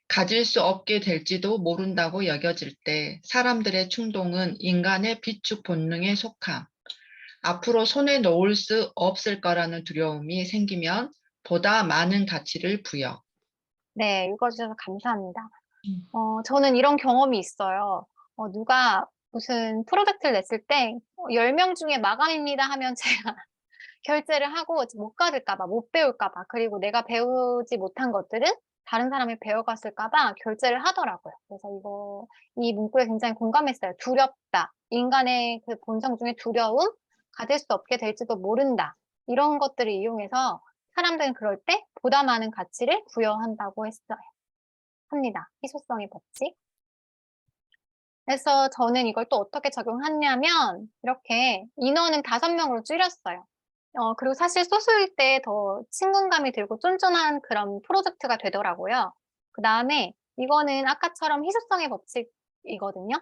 Speaker 3: 가질 수 없게 될지도 모른다고 여겨질 때 사람들의 충동은 인간의 비축 본능에 속함. 앞으로 손에 놓을 수 없을 거라는 두려움이 생기면 보다 많은 가치를 부여.
Speaker 1: 네, 읽어주셔서 감사합니다. 저는 이런 경험이 있어요. 누가 무슨 프로젝트를 냈을 때 10명 중에 마감입니다 하면 제가 결제를 하고 못 받을까 봐, 못 배울까 봐, 그리고 내가 배우지 못한 것들은 다른 사람이 배워갔을까 봐 결제를 하더라고요. 그래서 이 문구에 굉장히 공감했어요. 두렵다. 인간의 그 본성 중에 두려움, 가질 수 없게 될지도 모른다. 이런 것들을 이용해서 사람들은 그럴 때 보다 많은 가치를 부여한다고 합니다. 희소성의 법칙. 그래서 저는 이걸 또 어떻게 적용하냐면 이렇게 인원은 5명으로 줄였어요. 그리고 사실 소수일 때 더 친근감이 들고 쫀쫀한 그런 프로젝트가 되더라고요. 그 다음에 이거는 아까처럼 희소성의 법칙이거든요.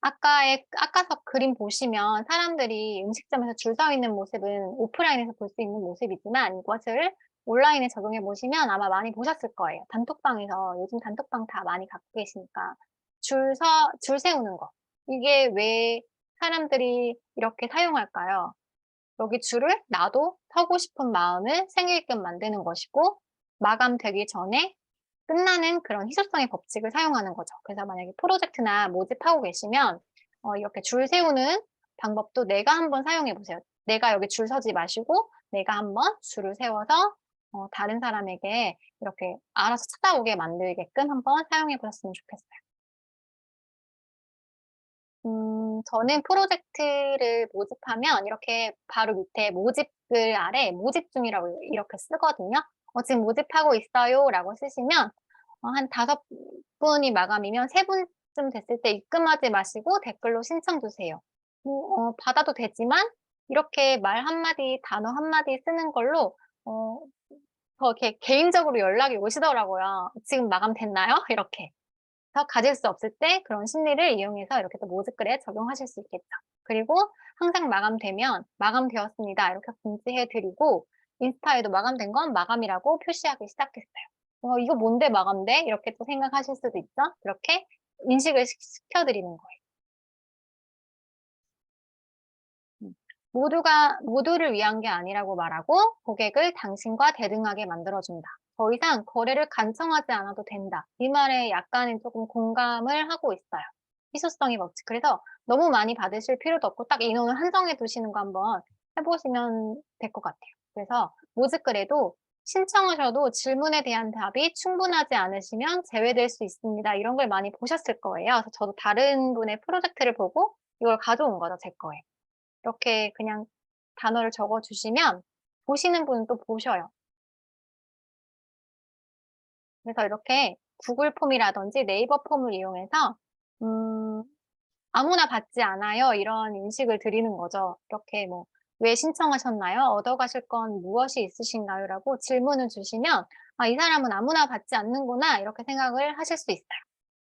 Speaker 1: 아까서 그림 보시면 사람들이 음식점에서 줄 서 있는 모습은 오프라인에서 볼 수 있는 모습이지만 이것을 온라인에 적용해 보시면 아마 많이 보셨을 거예요. 단톡방에서 요즘 단톡방 다 많이 갖고 계시니까 줄 세우는 거. 이게 왜 사람들이 이렇게 사용할까요? 여기 줄을 나도 서고 싶은 마음을 생기게끔 만드는 것이고 마감되기 전에 끝나는 그런 희소성의 법칙을 사용하는 거죠. 그래서 만약에 프로젝트나 모집하고 계시면 이렇게 줄 세우는 방법도 내가 한번 사용해 보세요. 내가 여기 줄 서지 마시고 내가 한번 줄을 세워서 다른 사람에게 이렇게 알아서 찾아오게 만들게끔 한번 사용해 보셨으면 좋겠어요. 저는 프로젝트를 모집하면 이렇게 바로 밑에 모집글 아래 모집 중이라고 이렇게 쓰거든요. 지금 모집하고 있어요 라고 쓰시면 한 5분이 마감이면 3분쯤 됐을 때 입금하지 마시고 댓글로 신청 주세요. 받아도 되지만 이렇게 말 한마디, 단어 한마디 쓰는 걸로 더 이렇게 개인적으로 연락이 오시더라고요. 지금 마감됐나요? 이렇게. 가질 수 없을 때 그런 심리를 이용해서 이렇게 또 모집글에 적용하실 수 있겠죠. 그리고 항상 마감되면 마감되었습니다. 이렇게 공지해 드리고 인스타에도 마감된 건 마감이라고 표시하기 시작했어요. 이거 뭔데 마감돼? 이렇게 또 생각하실 수도 있죠. 그렇게 인식을 시켜드리는 거예요. 모두를 위한 게 아니라고 말하고 고객을 당신과 대등하게 만들어준다. 더 이상 거래를 간청하지 않아도 된다. 이 말에 약간은 조금 공감을 하고 있어요. 희소성의 법칙. 그래서 너무 많이 받으실 필요도 없고 딱 인원을 한정해 두시는 거 한번 해보시면 될 것 같아요. 그래서 모집글에도 신청하셔도 질문에 대한 답이 충분하지 않으시면 제외될 수 있습니다. 이런 걸 많이 보셨을 거예요. 그래서 저도 다른 분의 프로젝트를 보고 이걸 가져온 거죠, 제 거에. 이렇게 그냥 단어를 적어 주시면 보시는 분은 또 보셔요. 그래서 이렇게 구글 폼이라든지 네이버 폼을 이용해서 아무나 받지 않아요. 이런 인식을 드리는 거죠. 이렇게 뭐 왜 신청하셨나요? 얻어가실 건 무엇이 있으신가요? 라고 질문을 주시면 이 사람은 아무나 받지 않는구나 이렇게 생각을 하실 수 있어요.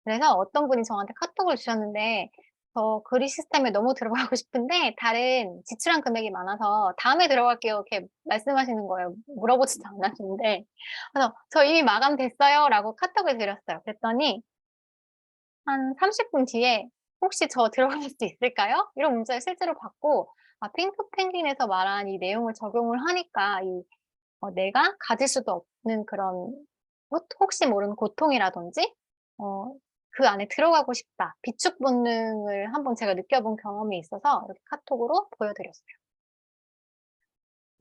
Speaker 1: 그래서 어떤 분이 저한테 카톡을 주셨는데 저 그리 시스템에 너무 들어가고 싶은데 다른 지출한 금액이 많아서 다음에 들어갈게요. 이렇게 말씀하시는 거예요. 물어보지도 않았는데. 그래서 저 이미 마감됐어요. 라고 카톡을 드렸어요. 그랬더니 한 30분 뒤에 혹시 저 들어갈 수 있을까요? 이런 문자를 실제로 받고 핑크펭귄에서 말한 이 내용을 적용을 하니까 내가 가질 수도 없는 그런 혹시 모르는 고통이라든지 그 안에 들어가고 싶다. 비축 본능을 한번 제가 느껴본 경험이 있어서 이렇게 카톡으로 보여드렸어요.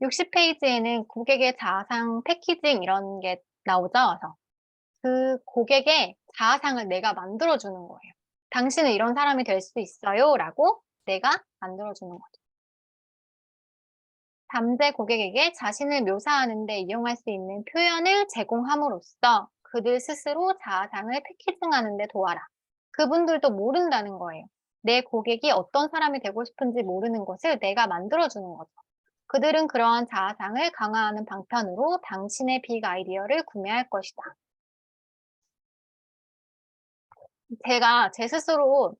Speaker 1: 60페이지에는 고객의 자아상 패키징 이런 게 나오죠. 그래서 그 고객의 자아상을 내가 만들어주는 거예요. 당신은 이런 사람이 될 수 있어요. 라고 내가 만들어주는 거죠. 잠재 고객에게 자신을 묘사하는 데 이용할 수 있는 표현을 제공함으로써 그들 스스로 자아상을 패키징하는 데 도와라. 그분들도 모른다는 거예요. 내 고객이 어떤 사람이 되고 싶은지 모르는 것을 내가 만들어주는 거죠. 그들은 그러한 자아상을 강화하는 방편으로 당신의 빅 아이디어를 구매할 것이다. 제가 제 스스로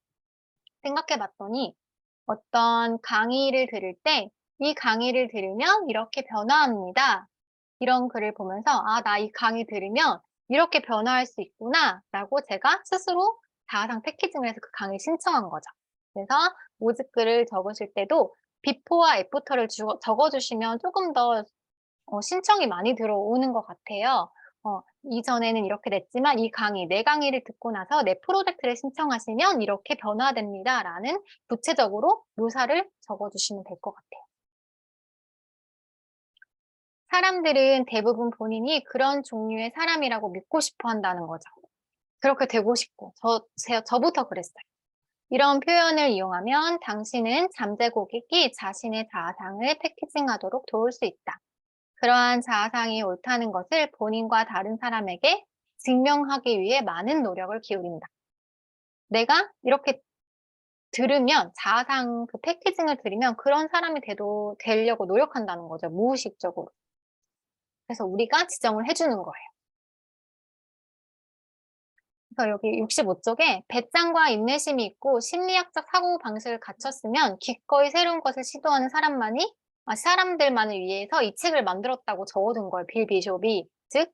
Speaker 1: 생각해 봤더니 어떤 강의를 들을 때 이 강의를 들으면 이렇게 변화합니다. 이런 글을 보면서 아, 나 이 강의 들으면 이렇게 변화할 수 있구나 라고 제가 스스로 자아상 패키징을 해서 그 강의 신청한 거죠. 그래서 모집글을 적으실 때도 비포와 애프터를 적어주시면 조금 더 신청이 많이 들어오는 것 같아요. 이전에는 이렇게 됐지만 이 강의, 내 강의를 듣고 나서 내 프로젝트를 신청하시면 이렇게 변화됩니다. 라는 구체적으로 묘사를 적어주시면 될 것 같아요. 사람들은 대부분 본인이 그런 종류의 사람이라고 믿고 싶어 한다는 거죠. 그렇게 되고 싶고, 저부터 그랬어요. 이런 표현을 이용하면 당신은 잠재 고객이 자신의 자아상을 패키징하도록 도울 수 있다. 그러한 자아상이 옳다는 것을 본인과 다른 사람에게 증명하기 위해 많은 노력을 기울인다. 내가 이렇게 들으면, 자아상 그 패키징을 들으면 그런 사람이 되려고 노력한다는 거죠. 무의식적으로. 그래서 우리가 지정을 해주는 거예요. 그래서 여기 65쪽에 배짱과 인내심이 있고 심리학적 사고 방식을 갖췄으면 기꺼이 새로운 것을 시도하는 사람들만을 위해서 이 책을 만들었다고 적어둔 거예요. 빌 비숍이. 즉,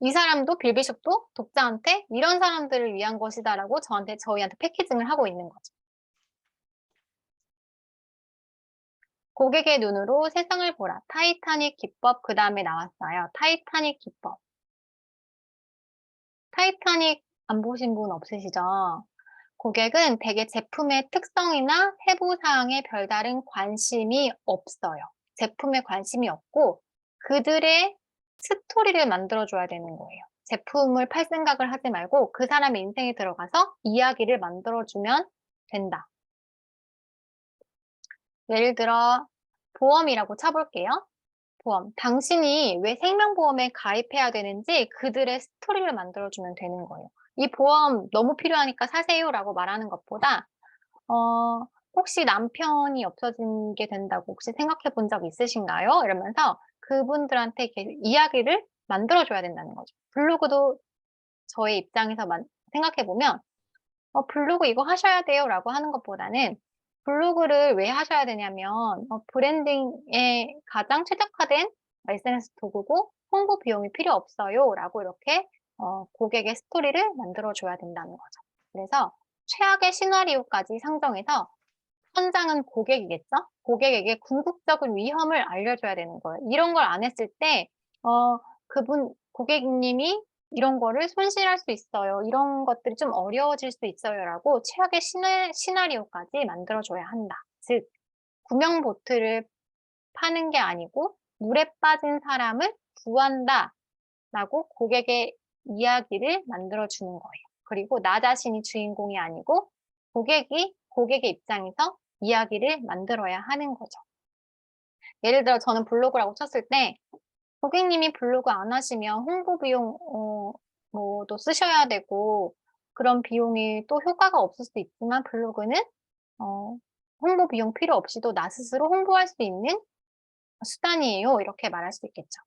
Speaker 1: 이 사람도 빌 비숍도 독자한테 이런 사람들을 위한 것이다라고 저희한테 패키징을 하고 있는 거죠. 고객의 눈으로 세상을 보라. 타이타닉 기법 그 다음에 나왔어요. 타이타닉 기법. 타이타닉 안 보신 분 없으시죠? 고객은 대개 제품의 특성이나 세부사항에 별다른 관심이 없어요. 제품에 관심이 없고 그들의 스토리를 만들어줘야 되는 거예요. 제품을 팔 생각을 하지 말고 그 사람의 인생에 들어가서 이야기를 만들어주면 된다. 예를 들어 보험이라고 쳐볼게요. 보험. 당신이 왜 생명보험에 가입해야 되는지 그들의 스토리를 만들어주면 되는 거예요. 이 보험 너무 필요하니까 사세요라고 말하는 것보다 혹시 남편이 없어지게 된다고 혹시 생각해 본 적 있으신가요? 이러면서 그분들한테 이렇게 이야기를 만들어줘야 된다는 거죠. 블로그도 저의 입장에서 생각해 보면 블로그 이거 하셔야 돼요 라고 하는 것보다는 블로그를 왜 하셔야 되냐면 브랜딩에 가장 최적화된 SNS 도구고 홍보 비용이 필요 없어요 라고 이렇게 고객의 스토리를 만들어줘야 된다는 거죠. 그래서 최악의 시나리오까지 상정해서 선장은 고객이겠죠? 고객에게 궁극적인 위험을 알려줘야 되는 거예요. 이런 걸 안 했을 때 고객님이 이런 거를 손실할 수 있어요. 이런 것들이 좀 어려워질 수 있어요. 라고 최악의 시나리오까지 만들어줘야 한다. 즉, 구명 보트를 파는 게 아니고 물에 빠진 사람을 구한다. 라고 고객의 이야기를 만들어주는 거예요. 그리고 나 자신이 주인공이 아니고 고객의 입장에서 이야기를 만들어야 하는 거죠. 예를 들어 저는 블로그라고 쳤을 때 고객님이 블로그 안 하시면 홍보 비용 뭐도 쓰셔야 되고 그런 비용이 또 효과가 없을 수 있지만 블로그는 홍보 비용 필요 없이도 나 스스로 홍보할 수 있는 수단이에요. 이렇게 말할 수 있겠죠.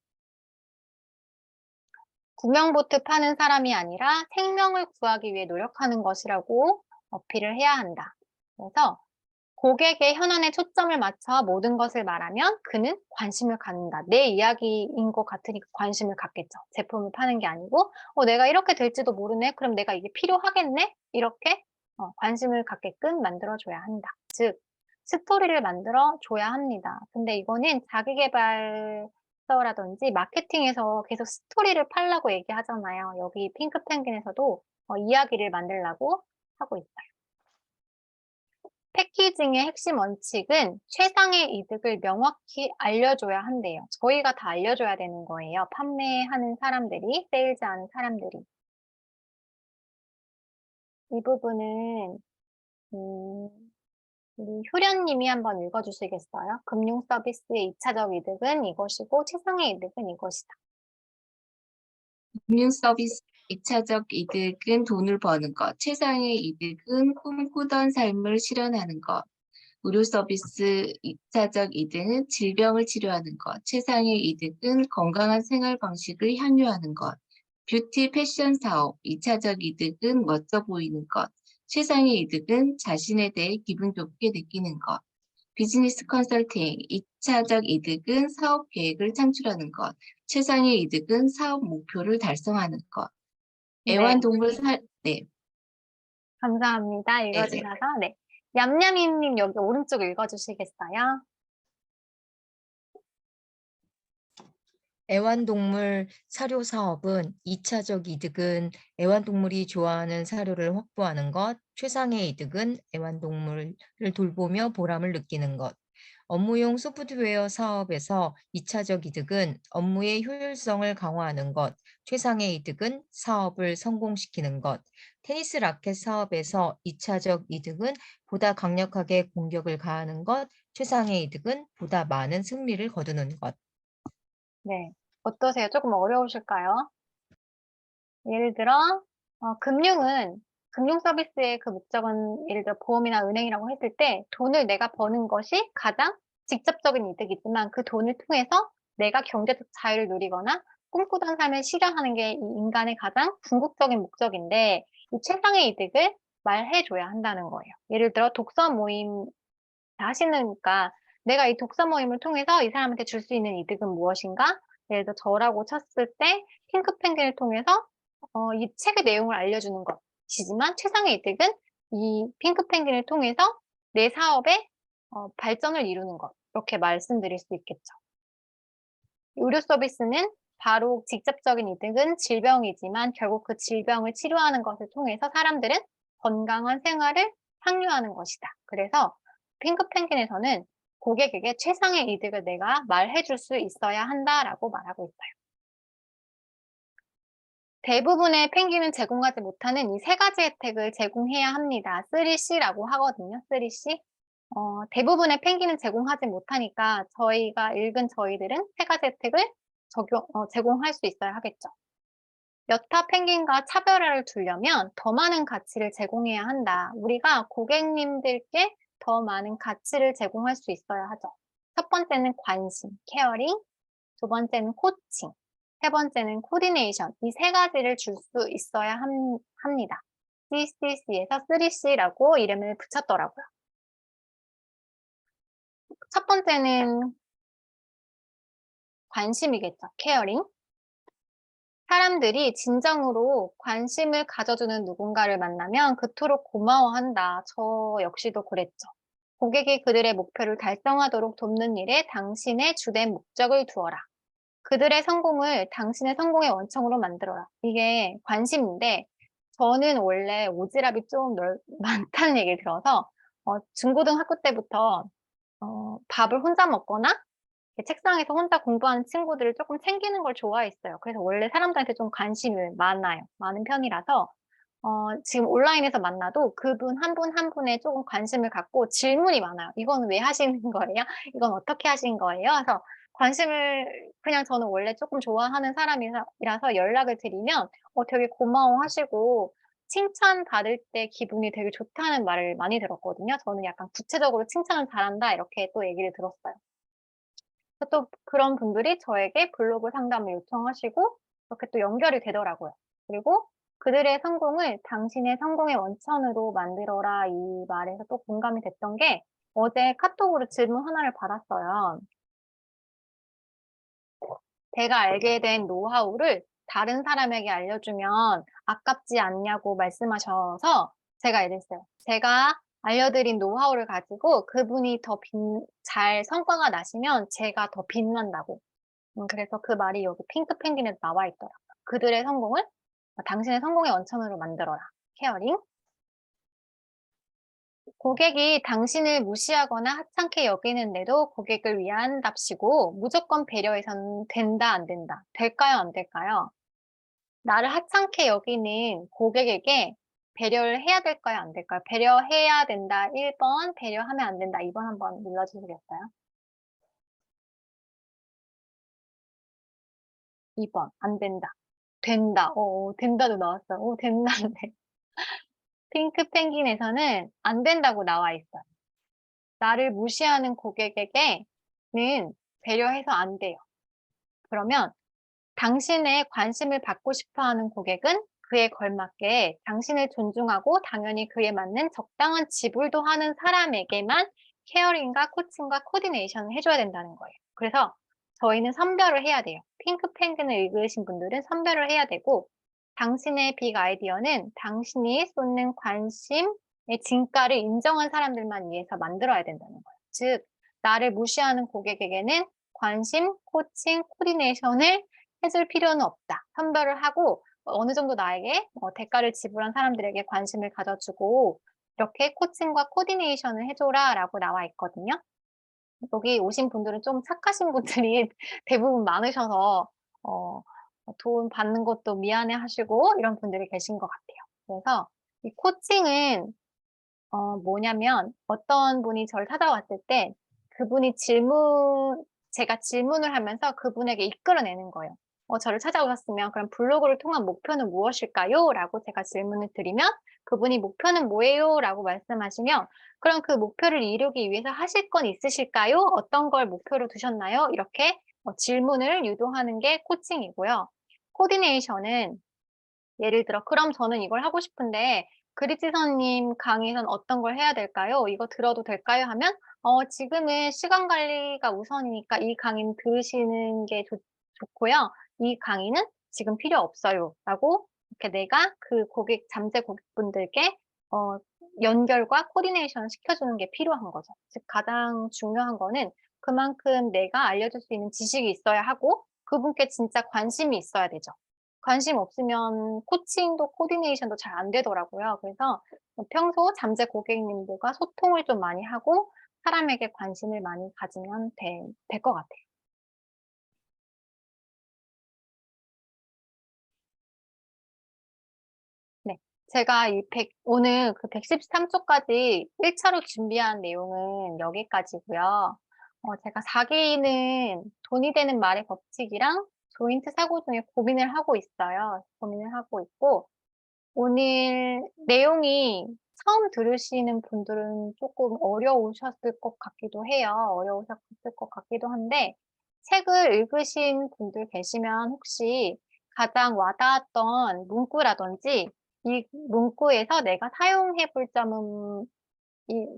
Speaker 1: 구명보트 파는 사람이 아니라 생명을 구하기 위해 노력하는 것이라고 어필을 해야 한다. 그래서 고객의 현안에 초점을 맞춰 모든 것을 말하면 그는 관심을 갖는다. 내 이야기인 것 같으니까 관심을 갖겠죠. 제품을 파는 게 아니고 내가 이렇게 될지도 모르네. 그럼 내가 이게 필요하겠네? 이렇게 관심을 갖게끔 만들어줘야 한다. 즉 스토리를 만들어줘야 합니다. 근데 이거는 자기계발서라든지 마케팅에서 계속 스토리를 팔라고 얘기하잖아요. 여기 핑크펭귄에서도 이야기를 만들라고 하고 있어요. 패키징의 핵심 원칙은 최상의 이득을 명확히 알려줘야 한대요. 저희가 다 알려줘야 되는 거예요. 판매하는 사람들이, 세일즈하는 사람들이. 이 부분은 우리 효련님이 한번 읽어주시겠어요? 금융 서비스의 2차적 이득은 이것이고 최상의 이득은 이것이다.
Speaker 7: 금융 서비스 2차적 이득은 돈을 버는 것, 최상의 이득은 꿈꾸던 삶을 실현하는 것. 의료 서비스 2차적 이득은 질병을 치료하는 것, 최상의 이득은 건강한 생활 방식을 향유하는 것, 뷰티 패션 사업 2차적 이득은 멋져 보이는 것, 최상의 이득은 자신에 대해 기분 좋게 느끼는 것, 비즈니스 컨설팅 2차적 이득은 사업 계획을 창출하는 것, 최상의 이득은 사업 목표를 달성하는 것.
Speaker 1: 네.
Speaker 7: 애완동물 네,
Speaker 1: 감사합니다.
Speaker 7: 네네.
Speaker 1: 읽어주셔서. 네. 얌얌이님 여기 오른쪽 읽어주시겠어요?
Speaker 5: 애완동물 사료 사업은 2차적 이득은 애완동물이 좋아하는 사료를 확보하는 것, 최상의 이득은 애완동물을 돌보며 보람을 느끼는 것. 업무용 소프트웨어 사업에서 2차적 이득은 업무의 효율성을 강화하는 것, 최상의 이득은 사업을 성공시키는 것. 테니스 라켓 사업에서 2차적 이득은 보다 강력하게 공격을 가하는 것, 최상의 이득은 보다 많은 승리를 거두는 것.
Speaker 1: 네. 어떠세요? 조금 어려우실까요? 예를 들어, 금융 서비스의 그 목적은 예를 들어 보험이나 은행이라고 했을 때 돈을 내가 버는 것이 가장 직접적인 이득이지만 그 돈을 통해서 내가 경제적 자유를 누리거나 꿈꾸던 삶을 실현하는 게 이 인간의 가장 궁극적인 목적인데 이 최상의 이득을 말해줘야 한다는 거예요. 예를 들어 독서 모임 하시니까 내가 이 독서 모임을 통해서 이 사람한테 줄 수 있는 이득은 무엇인가? 예를 들어 저라고 쳤을 때 핑크펭귄을 통해서 이 책의 내용을 알려주는 것이지만 최상의 이득은 이 핑크펭귄을 통해서 내 사업의 발전을 이루는 것. 이렇게 말씀드릴 수 있겠죠. 의료 서비스는 바로 직접적인 이득은 질병이지만 결국 그 질병을 치료하는 것을 통해서 사람들은 건강한 생활을 향유하는 것이다. 그래서 핑크펭귄에서는 고객에게 최상의 이득을 내가 말해줄 수 있어야 한다라고 말하고 있어요. 대부분의 펭귄은 제공하지 못하는 이 세 가지 혜택을 제공해야 합니다. 3C라고 하거든요. 3C. 대부분의 펭귄은 제공하지 못하니까 저희가 읽은 저희들은 세 가지 혜택을 제공할 수 있어야 하겠죠. 여타 펭귄과 차별화를 두려면 더 많은 가치를 제공해야 한다. 우리가 고객님들께 더 많은 가치를 제공할 수 있어야 하죠. 첫 번째는 관심, 케어링, 두 번째는 코칭, 세 번째는 코디네이션. 이 세 가지를 줄 수 있어야 합니다. CCC에서 3C라고 이름을 붙였더라고요. 첫 번째는 관심이겠죠. 케어링. 사람들이 진정으로 관심을 가져주는 누군가를 만나면 그토록 고마워한다. 저 역시도 그랬죠. 고객이 그들의 목표를 달성하도록 돕는 일에 당신의 주된 목적을 두어라. 그들의 성공을 당신의 성공의 원천으로 만들어라. 이게 관심인데 저는 원래 오지랖이 좀 많다는 얘기를 들어서 중고등학교 때부터 밥을 혼자 먹거나 이렇게 책상에서 혼자 공부하는 친구들을 조금 챙기는 걸 좋아했어요. 그래서 원래 사람들한테 좀 관심이 많은 편이라서 지금 온라인에서 만나도 그분 한 분 한 분에 조금 관심을 갖고 질문이 많아요. 이건 왜 하시는 거예요? 이건 어떻게 하신 거예요? 그래서 관심을 그냥 저는 원래 조금 좋아하는 사람이라서 연락을 드리면 되게 고마워하시고 칭찬받을 때 기분이 되게 좋다는 말을 많이 들었거든요. 저는 약간 구체적으로 칭찬을 잘한다 이렇게 또 얘기를 들었어요. 또 그런 분들이 저에게 블로그 상담을 요청하시고 그렇게 또 연결이 되더라고요. 그리고 그들의 성공을 당신의 성공의 원천으로 만들어라 이 말에서 또 공감이 됐던 게 어제 카톡으로 질문 하나를 받았어요. 제가 알게 된 노하우를 다른 사람에게 알려주면 아깝지 않냐고 말씀하셔서 제가 이랬어요. 제가 알려드린 노하우를 가지고 그분이 더 잘 성과가 나시면 제가 더 빛난다고. 그래서 그 말이 여기 핑크펭귄에 나와 있더라고요. 그들의 성공을 당신의 성공의 원천으로 만들어라. 케어링. 고객이 당신을 무시하거나 하찮게 여기는데도 고객을 위한답시고 무조건 배려해서는 된다, 안 된다. 될까요, 안 될까요? 나를 하찮게 여기는 고객에게 배려를 해야 될까요, 안 될까요? 배려해야 된다. 1번, 배려하면 안 된다. 2번 한번 눌러주시겠어요? 2번, 안 된다. 된다. 된다도 나왔어요. 된다인데. 핑크 펭귄에서는 안 된다고 나와 있어요. 나를 무시하는 고객에게는 배려해서 안 돼요. 그러면 당신의 관심을 받고 싶어 하는 고객은 그에 걸맞게 당신을 존중하고 당연히 그에 맞는 적당한 지불도 하는 사람에게만 케어링과 코칭과 코디네이션을 해줘야 된다는 거예요. 그래서 저희는 선별을 해야 돼요. 핑크 펭귄을 읽으신 분들은 선별을 해야 되고, 당신의 빅 아이디어는 당신이 쏟는 관심의 진가를 인정한 사람들만 위해서 만들어야 된다는 거예요. 즉, 나를 무시하는 고객에게는 관심, 코칭, 코디네이션을 해줄 필요는 없다. 선별을 하고 어느 정도 나에게 대가를 지불한 사람들에게 관심을 가져주고 이렇게 코칭과 코디네이션을 해줘라라고 나와 있거든요. 여기 오신 분들은 좀 착하신 분들이 대부분 많으셔서 돈 받는 것도 미안해 하시고 이런 분들이 계신 것 같아요. 그래서 이 코칭은 뭐냐면 어떤 분이 저를 찾아왔을 때 그분이 제가 질문을 하면서 그분에게 이끌어내는 거예요. 저를 찾아오셨으면 그럼 블로그를 통한 목표는 무엇일까요? 라고 제가 질문을 드리면 그분이 목표는 뭐예요? 라고 말씀하시면 그럼 그 목표를 이루기 위해서 하실 건 있으실까요? 어떤 걸 목표로 두셨나요? 이렇게 질문을 유도하는 게 코칭이고요. 코디네이션은 예를 들어 그럼 저는 이걸 하고 싶은데 그리지선님 강의는 어떤 걸 해야 될까요? 이거 들어도 될까요? 하면 지금은 시간 관리가 우선이니까 이 강의는 들으시는 게 좋고요. 이 강의는 지금 필요 없어요. 라고 이렇게 내가 그 잠재 고객분들께 연결과 코디네이션을 시켜주는 게 필요한 거죠. 즉 가장 중요한 거는 그만큼 내가 알려줄 수 있는 지식이 있어야 하고 그분께 진짜 관심이 있어야 되죠. 관심 없으면 코칭도 코디네이션도 잘 안 되더라고요. 그래서 평소 잠재 고객님들과 소통을 좀 많이 하고 사람에게 관심을 많이 가지면 될 것 같아요. 네. 제가 오늘 그 113초까지 1차로 준비한 내용은 여기까지고요. 제가 4기는 돈이 되는 말의 법칙이랑 조인트 사고 중에 고민을 하고 있어요. 고민을 하고 있고, 오늘 내용이 처음 들으시는 분들은 조금 어려우셨을 것 같기도 해요. 어려우셨을 것 같기도 한데, 책을 읽으신 분들 계시면 혹시 가장 와닿았던 문구라든지 이 문구에서 내가 사용해 볼 점은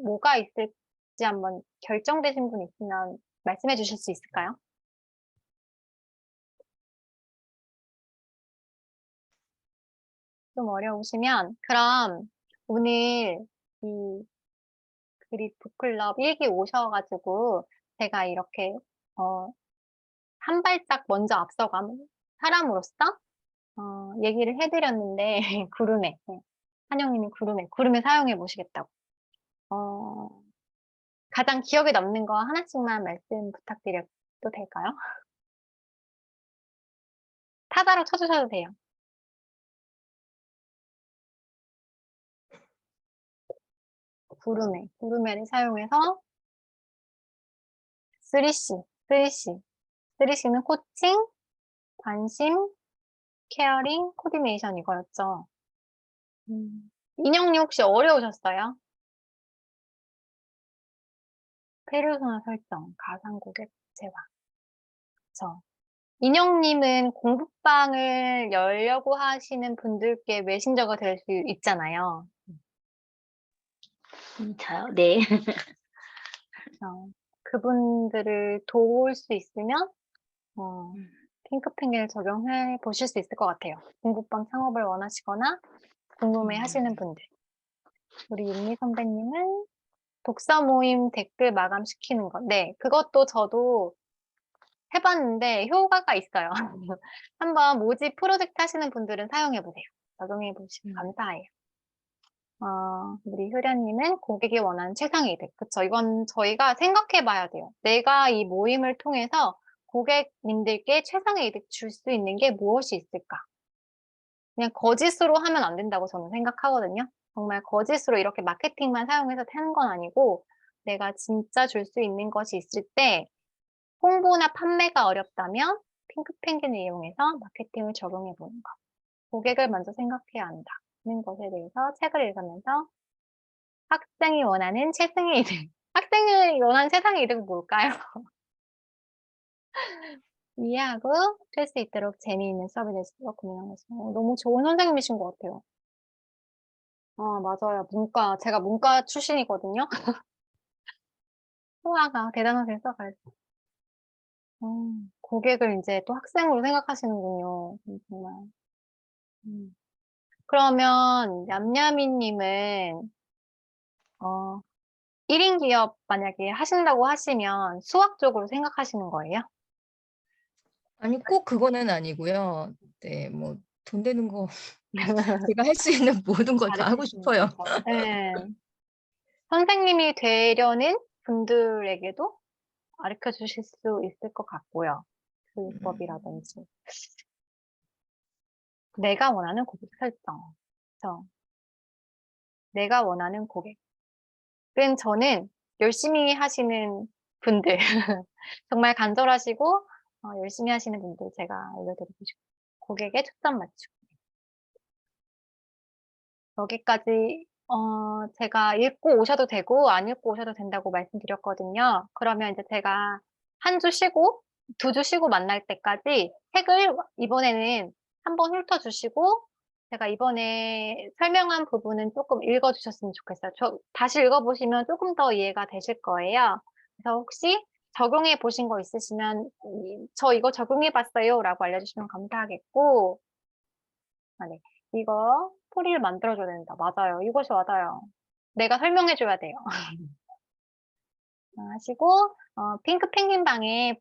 Speaker 1: 뭐가 있을지 한번 결정되신 분 있으면 말씀해 주실 수 있을까요? 좀 어려우시면 그럼 오늘 이 그릿 북클럽 1기 오셔가지고 제가 이렇게 한 발짝 먼저 앞서간 사람으로서 얘기를 해드렸는데 구름에 한영님이 구름에 사용해 보시겠다고 가장 기억에 남는 거 하나씩만 말씀 부탁드려도 될까요? 타자로 쳐주셔도 돼요. 구름에를 사용해서 3C. 3C는 코칭, 관심, 케어링, 코디네이션 이거였죠. 인형님 혹시 어려우셨어요? 페르소나 설정, 가상 고객 제화. 그쵸. 인형님은 공부방을 열려고 하시는 분들께 메신저가 될 수 있잖아요.
Speaker 2: 저요? 네.
Speaker 1: 그분들을 도울 수 있으면 핑크핑크를 적용해 보실 수 있을 것 같아요. 공부방 창업을 원하시거나 궁금해 하시는 분들. 우리 윤미 선배님은 독서 모임 댓글 마감시키는 것. 네, 그것도 저도 해봤는데 효과가 있어요. 한번 모집 프로젝트 하시는 분들은 사용해보세요. 적용해보시면 감사해요. 우리 효련님은 고객이 원하는 최상의 이득. 그쵸. 이건 저희가 생각해봐야 돼요. 내가 이 모임을 통해서 고객님들께 최상의 이득 줄 수 있는 게 무엇이 있을까? 그냥 거짓으로 하면 안 된다고 저는 생각하거든요. 정말 거짓으로 이렇게 마케팅만 사용해서 하는 건 아니고 내가 진짜 줄 수 있는 것이 있을 때 홍보나 판매가 어렵다면 핑크펭귄을 이용해서 마케팅을 적용해 보는 것. 고객을 먼저 생각해야 한다는 것에 대해서 책을 읽으면서 학생이 원하는 최상의 이득 학생을 원하는 세상의 이름은 뭘까요? 이해하고 될 수 있도록 재미있는 수업이 될 수 있도록 고민하겠습니다. 너무 좋은 선생님이신 것 같아요. 맞아요. 제가 문과 출신이거든요. 수아가 대단하세요, 수아가. 고객을 이제 또 학생으로 생각하시는군요. 정말. 음. 그러면 얌얌이님은 1인 기업 만약에 하신다고 하시면 수학 쪽으로 생각하시는 거예요?
Speaker 5: 아니, 꼭 그거는 아니고요. 네, 뭐, 돈 되는 거, 제가 할 수 있는 모든 걸 다 하고
Speaker 1: 가르치시는
Speaker 5: 싶어요.
Speaker 1: 거죠. 네. 선생님이 되려는 분들에게도 가르쳐 주실 수 있을 것 같고요. 교육법이라든지. 내가 원하는 고객 설정. 그래서 내가 원하는 고객은 저는 열심히 하시는 분들, 정말 간절하시고 열심히 하시는 분들 제가 알려드리고 싶어요. 고객에 초점 맞추고. 여기까지 제가 읽고 오셔도 되고 안 읽고 오셔도 된다고 말씀드렸거든요. 그러면 이제 제가 한 주 쉬고 2주 쉬고 만날 때까지 책을 이번에는 한번 훑어주시고 제가 이번에 설명한 부분은 조금 읽어주셨으면 좋겠어요. 다시 읽어보시면 조금 더 이해가 되실 거예요. 그래서 혹시 적용해 보신 거 있으시면 저 이거 적용해 봤어요 라고 알려주시면 감사하겠고 네. 이거 스토리를 만들어줘야 된다. 맞아요. 이것이 맞아요. 내가 설명해줘야 돼요. 하시고 핑크 펭귄 방에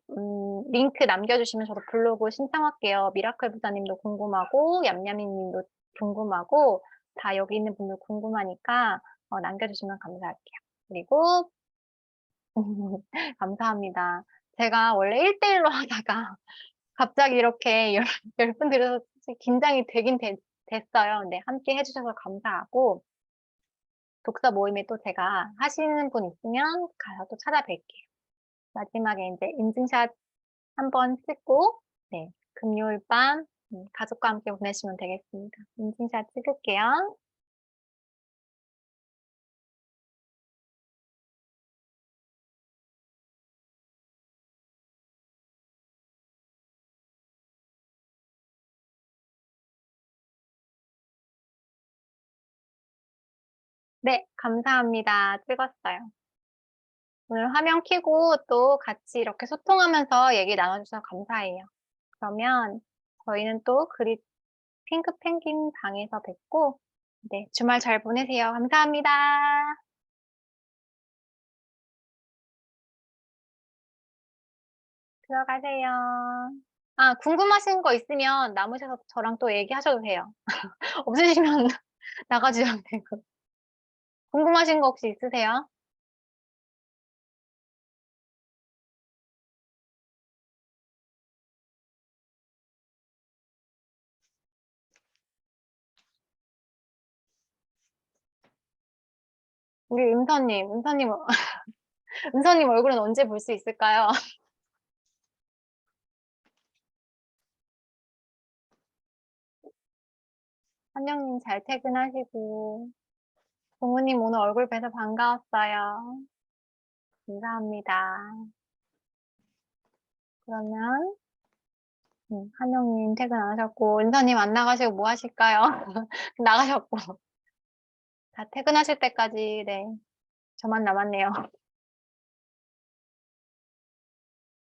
Speaker 1: 링크 남겨주시면 저도 블로그 신청할게요. 미라클 부자님도 궁금하고 얌얌이 님도 궁금하고 다 여기 있는 분들 궁금하니까 남겨주시면 감사할게요. 그리고 감사합니다. 제가 원래 1대1로 하다가 갑자기 이렇게 10분 들여서 긴장이 되긴 됐어요. 근데 함께 해주셔서 감사하고 독서 모임에 또 제가 하시는 분 있으면 가서 또 찾아뵐게요. 마지막에 이제 인증샷 한번 찍고 네, 금요일 밤 가족과 함께 보내시면 되겠습니다. 인증샷 찍을게요. 네, 감사합니다. 찍었어요. 오늘 화면 켜고 또 같이 이렇게 소통하면서 얘기 나눠주셔서 감사해요. 그러면 저희는 또 핑크 펭귄 방에서 뵙고 네, 주말 잘 보내세요. 감사합니다. 들어가세요. 궁금하신 거 있으면 남으셔서 저랑 또 얘기하셔도 돼요. 없으시면 나가주셔도 되고. 궁금하신 거 혹시 있으세요? 우리 은서님 얼굴은 언제 볼 수 있을까요? 한영님 잘 퇴근하시고. 부모님 오늘 얼굴 뵈서 반가웠어요. 감사합니다. 그러면 한영님 퇴근 안 하셨고 은서님 안 나가시고 뭐 하실까요? 나가셨고 다 퇴근하실 때까지 네 저만 남았네요.